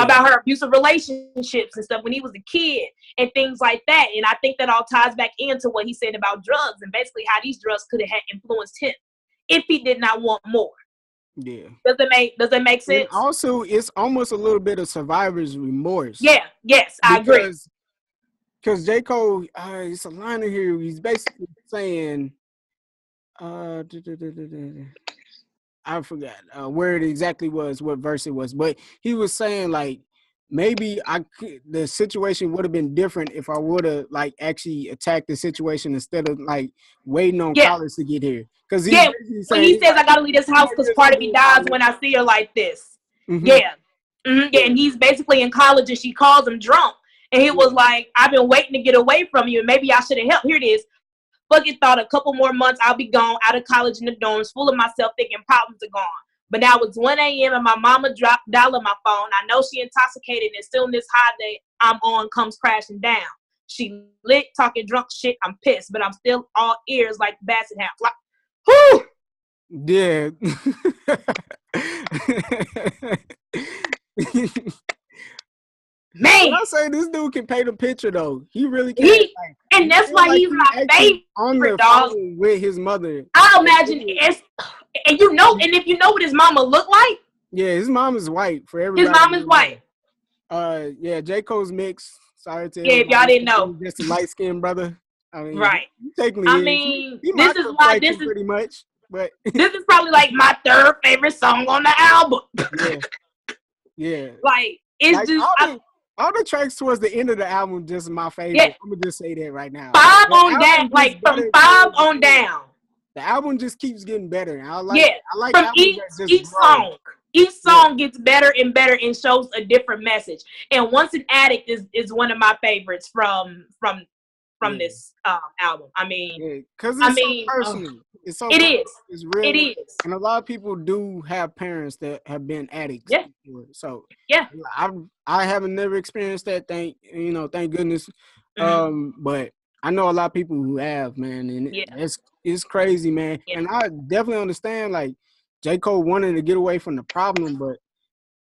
About her abusive relationships and stuff when he was a kid and things like that. And I think that all ties back into what he said about drugs and basically how these drugs could have influenced him if he did not want more. Yeah. Does it make sense? And also, it's almost a little bit of survivor's remorse. Yeah. Yes, I agree. Because J. Cole, it's a line in here. He's basically saying, I forgot where it exactly was, what verse it was, but he was saying like maybe the situation would have been different if I would have like actually attacked the situation instead of like waiting on college to get here. Because when he says I gotta leave this house because part of me dies when I see her like this. Yeah, and he's basically in college and she calls him drunk, and he was like, I've been waiting to get away from you, and maybe I should have helped. Here it is. Fucking thought a couple more months I'll be gone out of college in the dorms, full of myself thinking problems are gone. But now it's 1 a.m. and my mama dropped dial on my phone. I know she intoxicated and still in this high day I'm on comes crashing down. She lit talking drunk shit. I'm pissed, but I'm still all ears like Basset Hound. Like, whoo! Yeah. Man, I say this dude can paint a picture though. He really can. And that's why he's my favorite dog. With his mother. I imagine and if you know what his mama looked like. Yeah, his mom is white for everybody. His mom is white. J. Cole's mix. Sorry to if y'all didn't know. Just a light skinned brother. I mean, right. This is why this is pretty much. But this is probably like my third favorite song on the album. Yeah. Like it's just all the tracks towards the end of the album just my favorite. Yeah. I'm gonna just say that right now. 5 on down, like from 5 on down. The album just keeps getting better. I like from each song. Each song gets better and better and shows a different message. And Once an Addict is one of my favorites from this album. I mean, because it's so personal. It's so it is. It's real. It is. And a lot of people do have parents that have been addicts. Yeah. Before. So I haven't never experienced that. Thank goodness. But I know a lot of people who have, man, and it's crazy, man. Yeah. And I definitely understand like J. Cole wanted to get away from the problem, but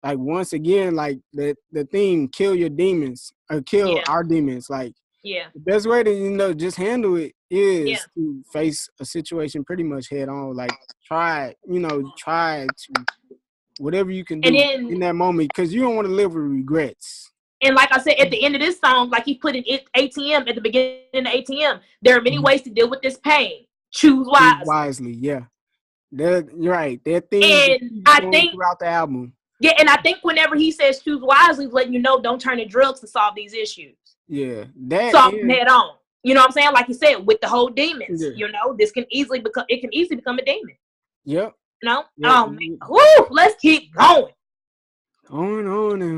like once again, like the theme, kill your demons or kill our demons, like. Yeah. The best way to, just handle it is to face a situation pretty much head on. Like try to whatever you can do in that moment because you don't want to live with regrets. And like I said, at the end of this song, like he put in ATM at the beginning of ATM, there are many ways to deal with this pain. Choose wisely. Choose wisely, yeah. You're right. That thing throughout the album. Yeah, and I think whenever he says choose wisely, he's letting you know don't turn to drugs to solve these issues. Yeah, solve them head on. You know what I'm saying? Like you said, with the whole demons, this can easily become a demon. Yep. No? Yep. Oh man. Woo, let's keep going. On and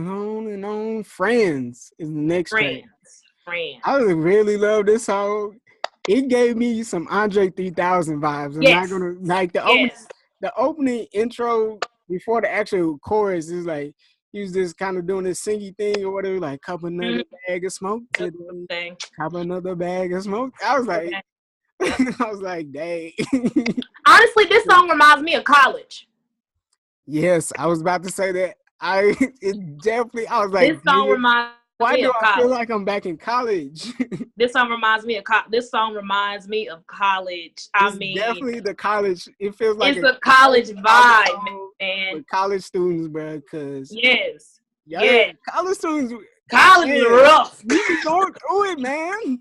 on and on. Friends is the next track. Friends. I really love this song. It gave me some Andre 3000 vibes. I'm not gonna like the opening intro before the actual chorus is like he was just kind of doing this singy thing or whatever, like cup another bag of smoke today, cup another bag of smoke. I was like, dang. Honestly, this song reminds me of college. Yes, I was about to say that. It definitely. I was like, This song reminds why me do of I feel college. like I'm back in college? This song reminds me of this song reminds me of college. I It's mean, definitely the college. It feels like it's a college college vibe, song man. with college students, bro. Cause Yes. yeah, Yes. college students, College is man, rough. we be going through it, man.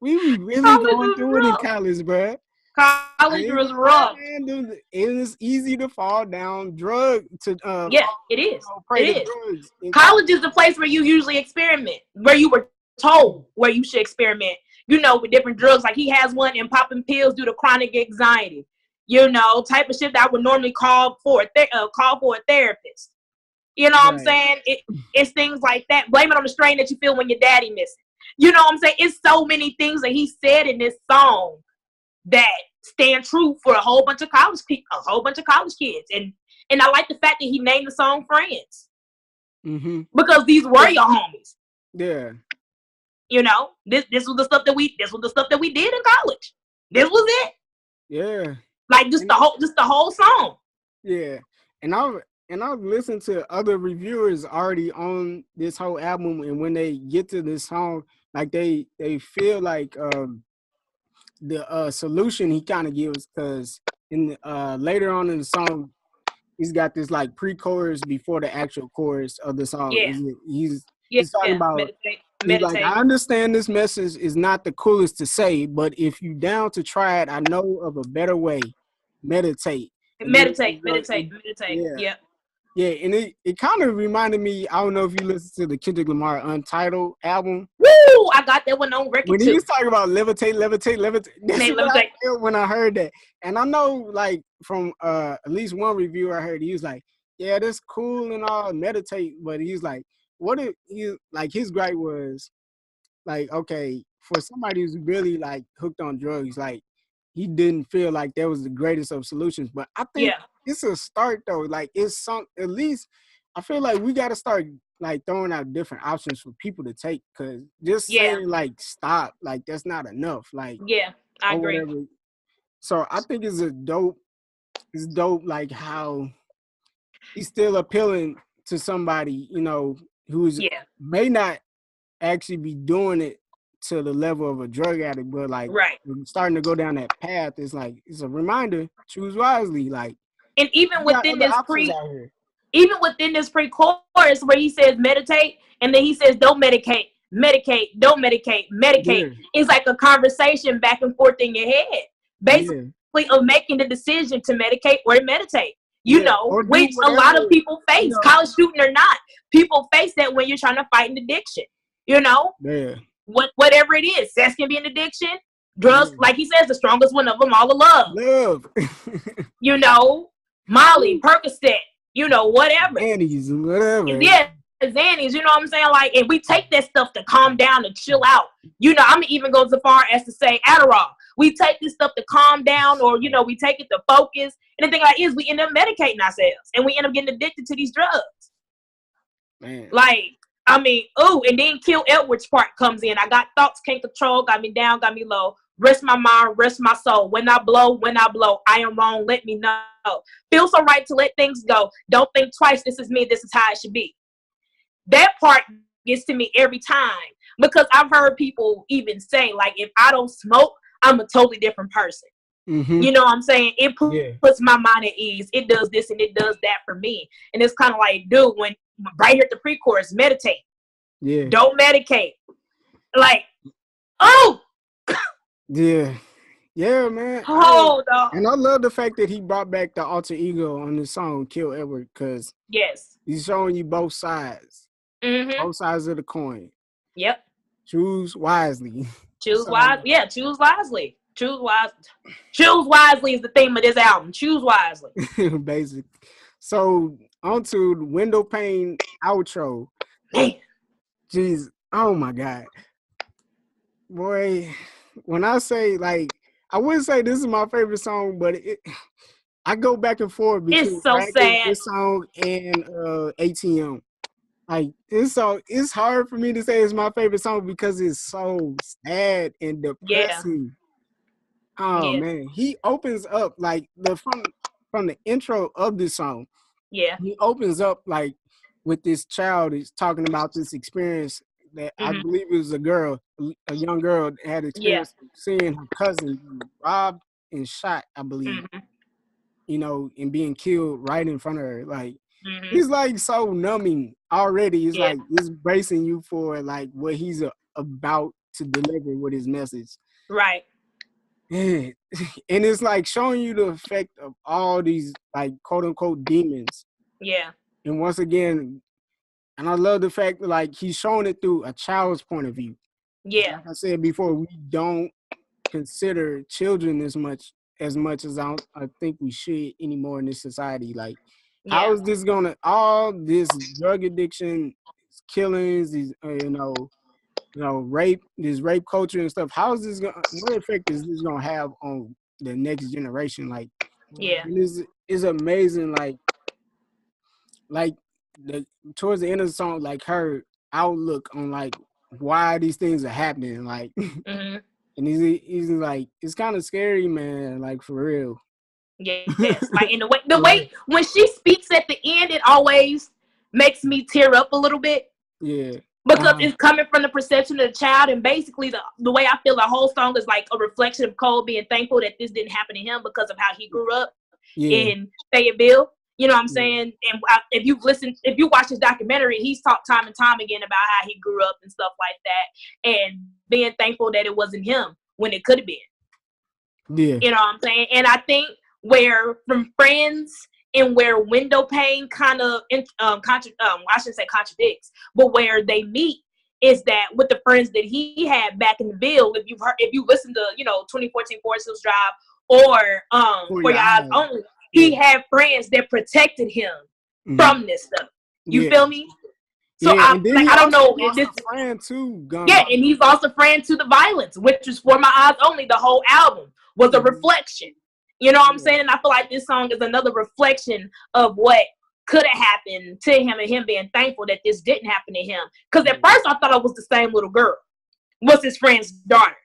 We be really College going is through it in rough. college, bro. I College ain't is gonna lie, rough. man. Dude, it is easy to fall down Yeah, it is. pray It to is. drugs in College is the place where you usually experiment, where you were told where you should experiment, with different drugs. Like he has one and popping pills due to chronic anxiety, type of shit that I would normally call for a therapist. You know what I'm Right. saying? It's things like that. Blame it on the strain that you feel when your daddy missing. You know what I'm saying? It's so many things that he said in this song that stand true for a whole bunch of college kids. And I like the fact that he named the song Friends. Mm-hmm. Because these were your homies. Yeah. This was the stuff that we did in college. This was it. Yeah. Like just the whole song. Yeah. And I've listened to other reviewers already on this whole album, and when they get to this song, like they feel like the solution he kind of gives, because in later on in the song he's got this like pre-chorus before the actual chorus of the song. Yeah. He's talking about, he's like, I understand this message is not the coolest to say, but if you down to try it, I know of a better way. Meditate. Meditate. Yeah. Yep. Yeah, and it kind of reminded me, I don't know if you listened to the Kendrick Lamar Untitled album. Woo! I got that one on record when too. He was talking about levitate. That's what I felt when I heard that. And I know, like, from at least one reviewer I heard, he was like, yeah, that's cool and all, meditate. But he's like, what if his gripe was, like, okay, for somebody who's really, like, hooked on drugs, like, he didn't feel like that was the greatest of solutions. But I think it's a start, though. Like, at least I feel like we got to start, like, throwing out different options for people to take, because just saying, like, stop, like, that's not enough. Like, I agree. Whatever. So I think it's dope, like, how he's still appealing to somebody, who's may not actually be doing it to the level of a drug addict, but like starting to go down that path. Is like, it's a reminder, choose wisely. Like, and even within this pre-chorus where he says meditate, and then he says don't medicate, don't medicate. It's like a conversation back and forth in your head, basically, of making the decision to medicate or meditate. Which a lot of people face, college student or not. People face that when you're trying to fight an addiction. Whatever it is, sex can be an addiction. Drugs, like he says, the strongest one of them all are love. Molly, Percocet, whatever. Xannies, whatever. Yeah, Xannies, you know what I'm saying? Like, and we take that stuff to calm down and chill out. I'm even going so far as to say Adderall. We take this stuff to calm down, or, we take it to focus. And the thing like is, we end up medicating ourselves, and we end up getting addicted to these drugs. Man. Like, and then Kill Edwards part comes in. I got thoughts, can't control, got me down, got me low. Rest my mind, rest my soul. When I blow, I am wrong, let me know. Feel so right to let things go. Don't think twice, this is me, this is how it should be. That part gets to me every time, because I've heard people even say, like, if I don't smoke, I'm a totally different person. Mm-hmm. You know what I'm saying? It puts my mind at ease. It does this and it does that for me. And it's kind of like, dude, when right here at the pre-chorus, meditate. Yeah. Don't medicate. Like, oh! Yeah. Yeah, man. Oh, dog. And I love the fact that he brought back the alter ego on the song Kill Edward, because he's showing you both sides. Mm-hmm. Both sides of the coin. Yep. Choose wisely. Choose wisely. Yeah, choose wisely. Choose wisely is the theme of this album. Choose wisely. Basic. So on to the window pane outro. Man. Jeez. Oh my God. Boy, when I say, like, I wouldn't say this is my favorite song, but I go back and forth between it's so sad. This song and ATM. Like, it's hard for me to say it's my favorite song because it's so sad and depressing. Oh man, he opens up like from the intro of this song, Yeah. he opens up like with this child. He's talking about this experience that I believe it was a young girl that had Yeah. experience seeing her cousin robbed and shot, I believe, you know, and being killed right in front of her. Like, it's like so numbing already. It's like it's bracing you for like what he's about to deliver with his message. Right. And it's like showing you the effect of all these like quote unquote demons. Yeah. And once again, and I love the fact that like he's showing it through a child's point of view. Yeah. Like I said before, we don't consider children as much as I think we should anymore in this society. Like, how is this gonna all this drug addiction, killings, these rape, this rape culture and stuff? How is this gonna? What effect is this gonna have on the next generation? Like, it's amazing. Like the towards the end of the song, like her outlook on like why these things are happening. Like, and he's like, it's kind of scary, man. Like for real. Yes, like in the way when she speaks at the end, it always makes me tear up a little bit. Yeah. Because it's coming from the perception of the child, and basically the way I feel the whole song is like a reflection of Cole being thankful that this didn't happen to him because of how he grew up in Fayetteville. You know what I'm saying? And if you watch his documentary, he's talked time and time again about how he grew up and stuff like that, and being thankful that it wasn't him when it could have been. Yeah. You know what I'm saying? And I think where from Friends and where Window Pane kind of I shouldn't say contradicts, but where they meet is that with the friends that he had back in the Ville, if you listen to 2014 Forest Hills Drive or For Your Eyes Only, he had friends that protected him from this stuff. You feel me? So I don't know. He's a friend too. And he's also a friend to the violence, which is For My Eyes Only. The whole album was a reflection. You know what I'm saying? And I feel like this song is another reflection of what could have happened to him and him being thankful that this didn't happen to him. Because at first I thought it was the same little girl. Was his friend's daughter.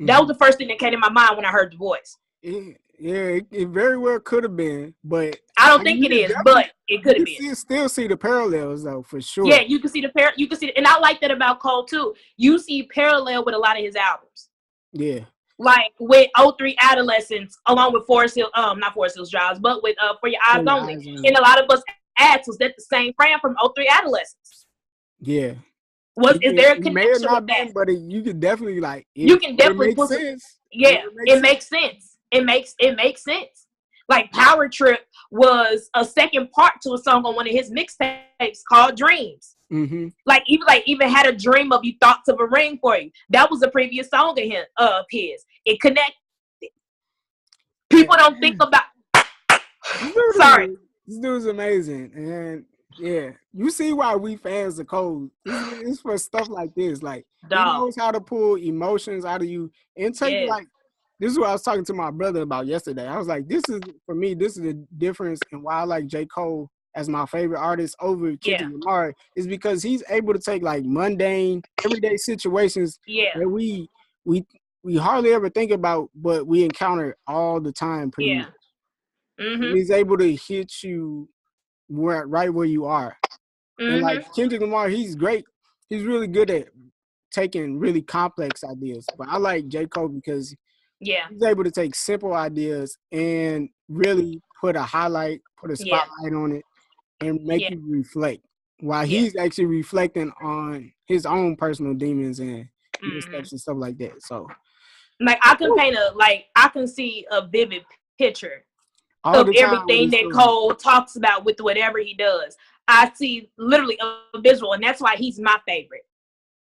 That was the first thing that came to my mind when I heard the voice. Yeah, it very well could have been, but I don't think it is, but it could have been. You still see the parallels though, for sure. Yeah, you can see and I like that about Cole too. You see parallel with a lot of his albums. Yeah. Like with 03 Adolescence, along with not Forest Hills Drives, but with For Your Eyes Only. And a lot of us asked, was that the same friend from 03 Adolescence? Yeah. Is there a connection with that? But you can definitely you can definitely put sense. Yeah, it makes sense. It makes sense. Like Power Trip was a second part to a song on one of his mixtapes called Dreams. Like even had a dream of you, thoughts of a ring for you. That was a previous song of his. It connected. People don't think about. Sorry, this dude's amazing, and yeah, you see why we fans of Cole. It's for stuff like this. Like he knows how to pull emotions out of you and take like. This is what I was talking to my brother about yesterday. I was like, this is the difference in why I like J. Cole as my favorite artist over Kendrick Lamar, is because he's able to take like mundane, everyday situations that we hardly ever think about, but we encounter all the time pretty much. And he's able to hit you right where you are. And like Kendrick Lamar, he's great. He's really good at taking really complex ideas. But I like J. Cole because he's able to take simple ideas and really put a spotlight on it and make you reflect while he's actually reflecting on his own personal demons and mistakes and stuff like that. So like I can see a vivid picture of everything that Cole talks about with whatever he does. I see literally a visual, and that's why he's my favorite.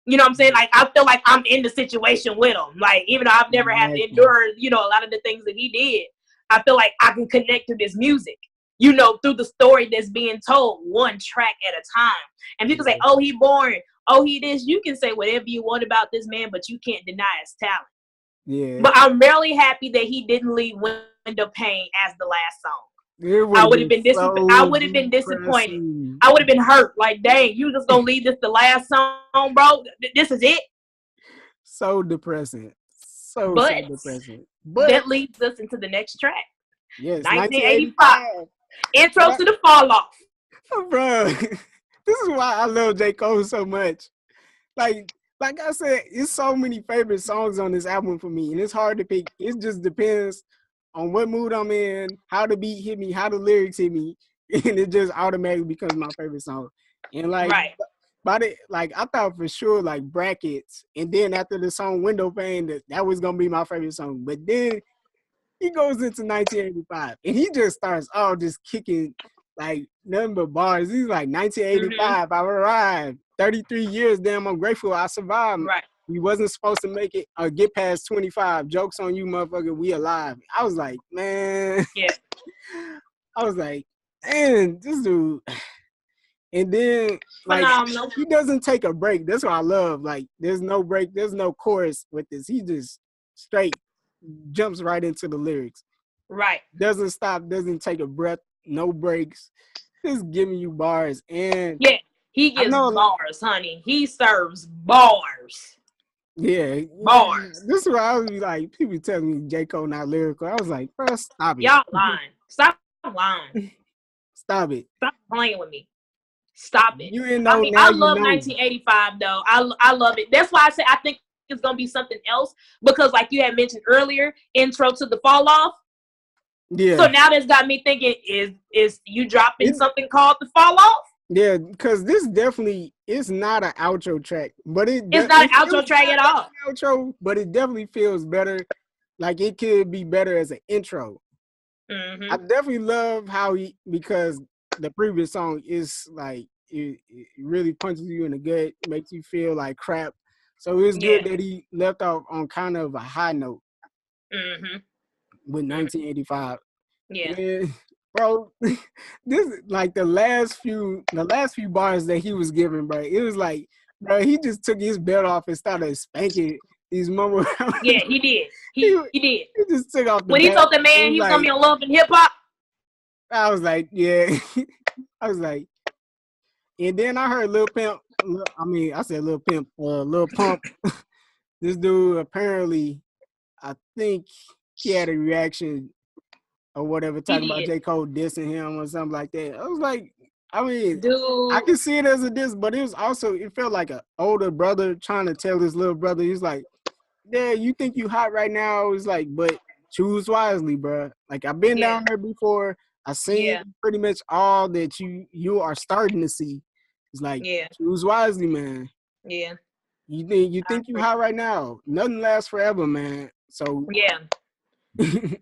You know what I'm saying? Like, I feel like I'm in the situation with him. Like, even though I've never had to endure, a lot of the things that he did, I feel like I can connect to this music, through the story that's being told one track at a time. And people say, oh, he boring. Oh, he this. You can say whatever you want about this man, but you can't deny his talent. Yeah. But I'm really happy that he didn't leave Window Pane as the last song. I would have been disappointed. I would have been hurt. Like, dang, you just gonna leave this the last song, bro? This is it? So depressing. So depressing. But that leads us into the next track. Yes, 1985. Intro to the Fall Off. Bro, this is why I love J. Cole so much. Like I said, it's so many favorite songs on this album for me, and it's hard to pick. It just depends on what mood I'm in, how the beat hit me, how the lyrics hit me, and it just automatically becomes my favorite song. And like, I thought for sure like Brackets, and then after the song Window Pane, that was gonna be my favorite song. But then he goes into 1985, and he just starts just kicking like nothing but bars. He's like 1985, I arrived. 33 years, damn, I'm grateful I survived. Right. We wasn't supposed to make it or get past 25. Jokes on you, motherfucker. We alive. I was like, man. Yeah. I was like, man, this dude. And then, like, phenomenal. He doesn't take a break. That's what I love. Like, there's no break. There's no chorus with this. He just straight jumps right into the lyrics. Right. Doesn't stop. Doesn't take a breath. No breaks. Just giving you bars. And yeah. He gives bars, honey. He serves bars. Yeah. Bars. This is why I was like, people telling me J. Cole not lyrical. I was like, bro, stop it. Y'all lying. Stop lying. Stop it. Stop playing with me. Stop it. You didn't know. I love 1985 though. I love it. That's why I said I think it's gonna be something else, because like you had mentioned earlier, Intro to the Fall Off. Yeah. So now that's got me thinking, is you dropping something called the Fall Off? Yeah, because this definitely is not an outro track, but it's not an outro track at all. Outro, but it definitely feels better. Like it could be better as an intro. Mm-hmm. I definitely love how because the previous song is like it really punches you in the gut, makes you feel like crap. So it's good that he left off on kind of a high note with 1985. Yeah. And, bro, this like the last few bars that he was giving, bro. It was like, bro, he just took his belt off and started spanking these mumble. Yeah, he did. He did. He just took off the when belt. He told the man he was gonna be in love and hip hop. I was like, yeah. I was like, and then I heard Lil Pimp. I said Lil Pimp, Lil Pump. This dude apparently, I think he had a reaction or whatever, talking about J. Cole dissing him or something like that. I was like, dude, I can see it as a diss, but it felt like an older brother trying to tell his little brother. He's like, yeah, you think you hot right now? It's like, but choose wisely, bro. Like, I've been down there before. I seen pretty much all that you are starting to see. It's like, choose wisely, man. Yeah. You think you hot right now? Nothing lasts forever, man. So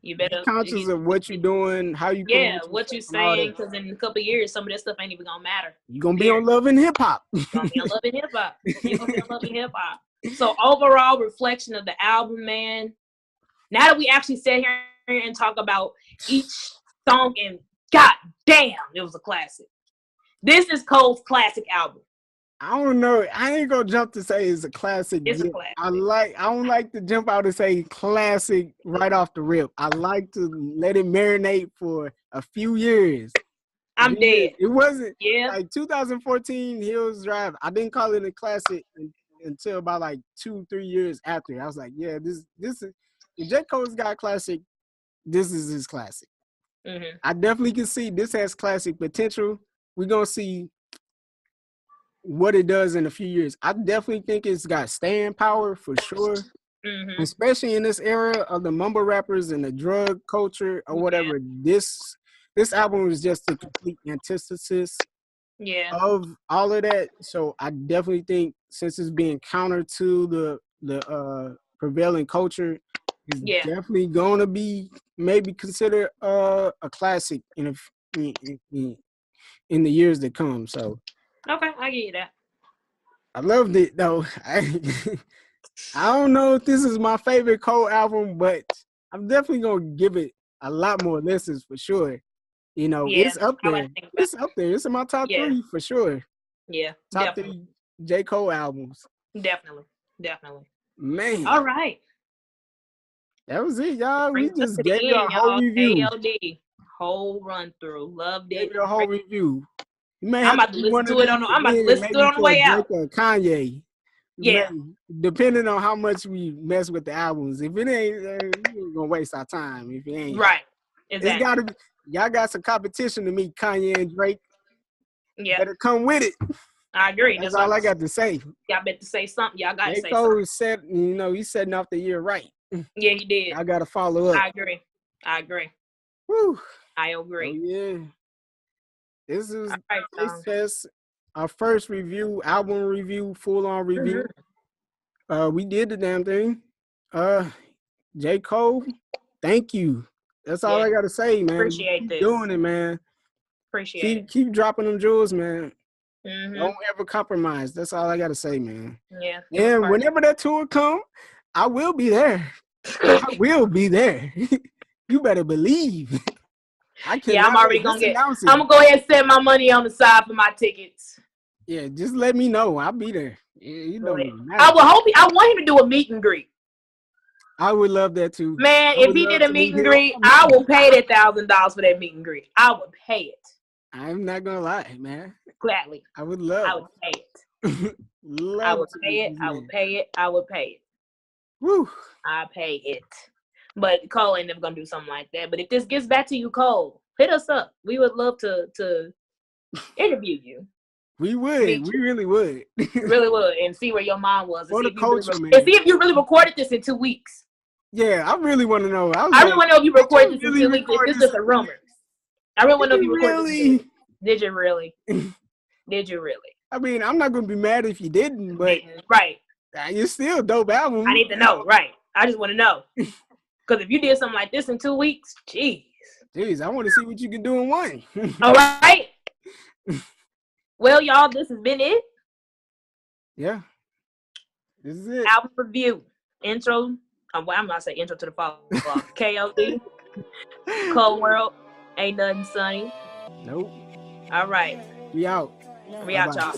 you better be conscious of what you're doing, how you what you're saying, because in a couple of years, some of that stuff ain't even gonna matter. You're gonna be on Love and Hip Hop. You're gonna be on Love and Hip Hop. You're gonna be on Love and Hip Hop. So overall reflection of the album, man. Now that we actually sit here and talk about each song, and god damn, it was a classic. This is Cole's classic album. I don't know. I ain't gonna jump to say it's a classic. It's a classic. I don't like to jump out and say classic right off the rip. I like to let it marinate for a few years. I'm dead. It wasn't like 2014 Hills Drive. I didn't call it a classic until about like 2-3 years after. I was like, yeah, this is if J. Cole's got a classic, this is his classic. Mm-hmm. I definitely can see this has classic potential. We're gonna see what it does in a few years. I definitely think it's got staying power for sure. Mm-hmm. Especially in this era of the mumble rappers and the drug culture or whatever. This album is just a complete antithesis of all of that. So I definitely think since it's being counter to the prevailing culture, it's definitely gonna be maybe considered a classic in the years to come. So okay, I get you that. I loved it though. I don't know if this is my favorite Cole album, but I'm definitely gonna give it a lot more listens for sure. You know, it's up there. It's up there. It's in my top 3 for sure. Yeah, top 3 J. Cole albums. Definitely. Man. All right. That was it, y'all. We just gave you a whole review. KOD, whole run through. Loved it. Gave you a whole review. I'm about to listen to it on the way out. Kanye. Yeah. Depending on how much we mess with the albums. If it ain't, we're gonna waste our time. If it ain't. Right. Exactly. It's gotta be. Y'all got some competition to meet Kanye and Drake. Yeah. Better come with it. I agree. That's all I got to say. Y'all better say something. Y'all got to say Cole something. said, he's setting off the year right. Yeah, he did. I got to follow up. I agree. Woo. I agree. Oh, yeah. This is right, our first review, album review, full-on review. Mm-hmm. We did the damn thing. J. Cole, thank you. That's all I got to say, man. Appreciate this. Doing it, man. Appreciate it. Keep dropping them jewels, man. Mm-hmm. Don't ever compromise. That's all I got to say, man. Yeah. And whenever that tour come, I will be there. I will be there. You better believe. I'm already gonna I'm gonna go ahead and set my money on the side for my tickets. Yeah, just let me know. I'll be there. You know, I want him to do a meet and greet. I would love that too. Man, if he did a meet and greet, I will pay that $1,000 for that meet and greet. I would pay it. I'm not gonna lie, man. Gladly. I would love. I would pay it. I would pay it. I would pay it. I would pay it. Woo! I pay it. But Cole ain't never gonna do something like that. But if this gets back to you, Cole, hit us up. We would love to interview you. We would. We really would. Really would. And see where your mind was. And see if you really recorded this in 2 weeks. Yeah, I really want to know. I really want to know if you recorded this in 2 weeks. If this is just a rumor. I really want to know if you recorded this. Did you really? Did you really? I mean, I'm not going to be mad if you didn't, but right. You're still a dope album. I need to know, right. I just want to know. Because if you did something like this in 2 weeks, jeez, I want to see what you can do in one. All right. Well, y'all, this has been it. Yeah. This is it. Album review. Intro. I'm going to say intro to the fall. KOD. Cold World. Ain't nothing sunny. Nope. All right. We out. We out, y'all.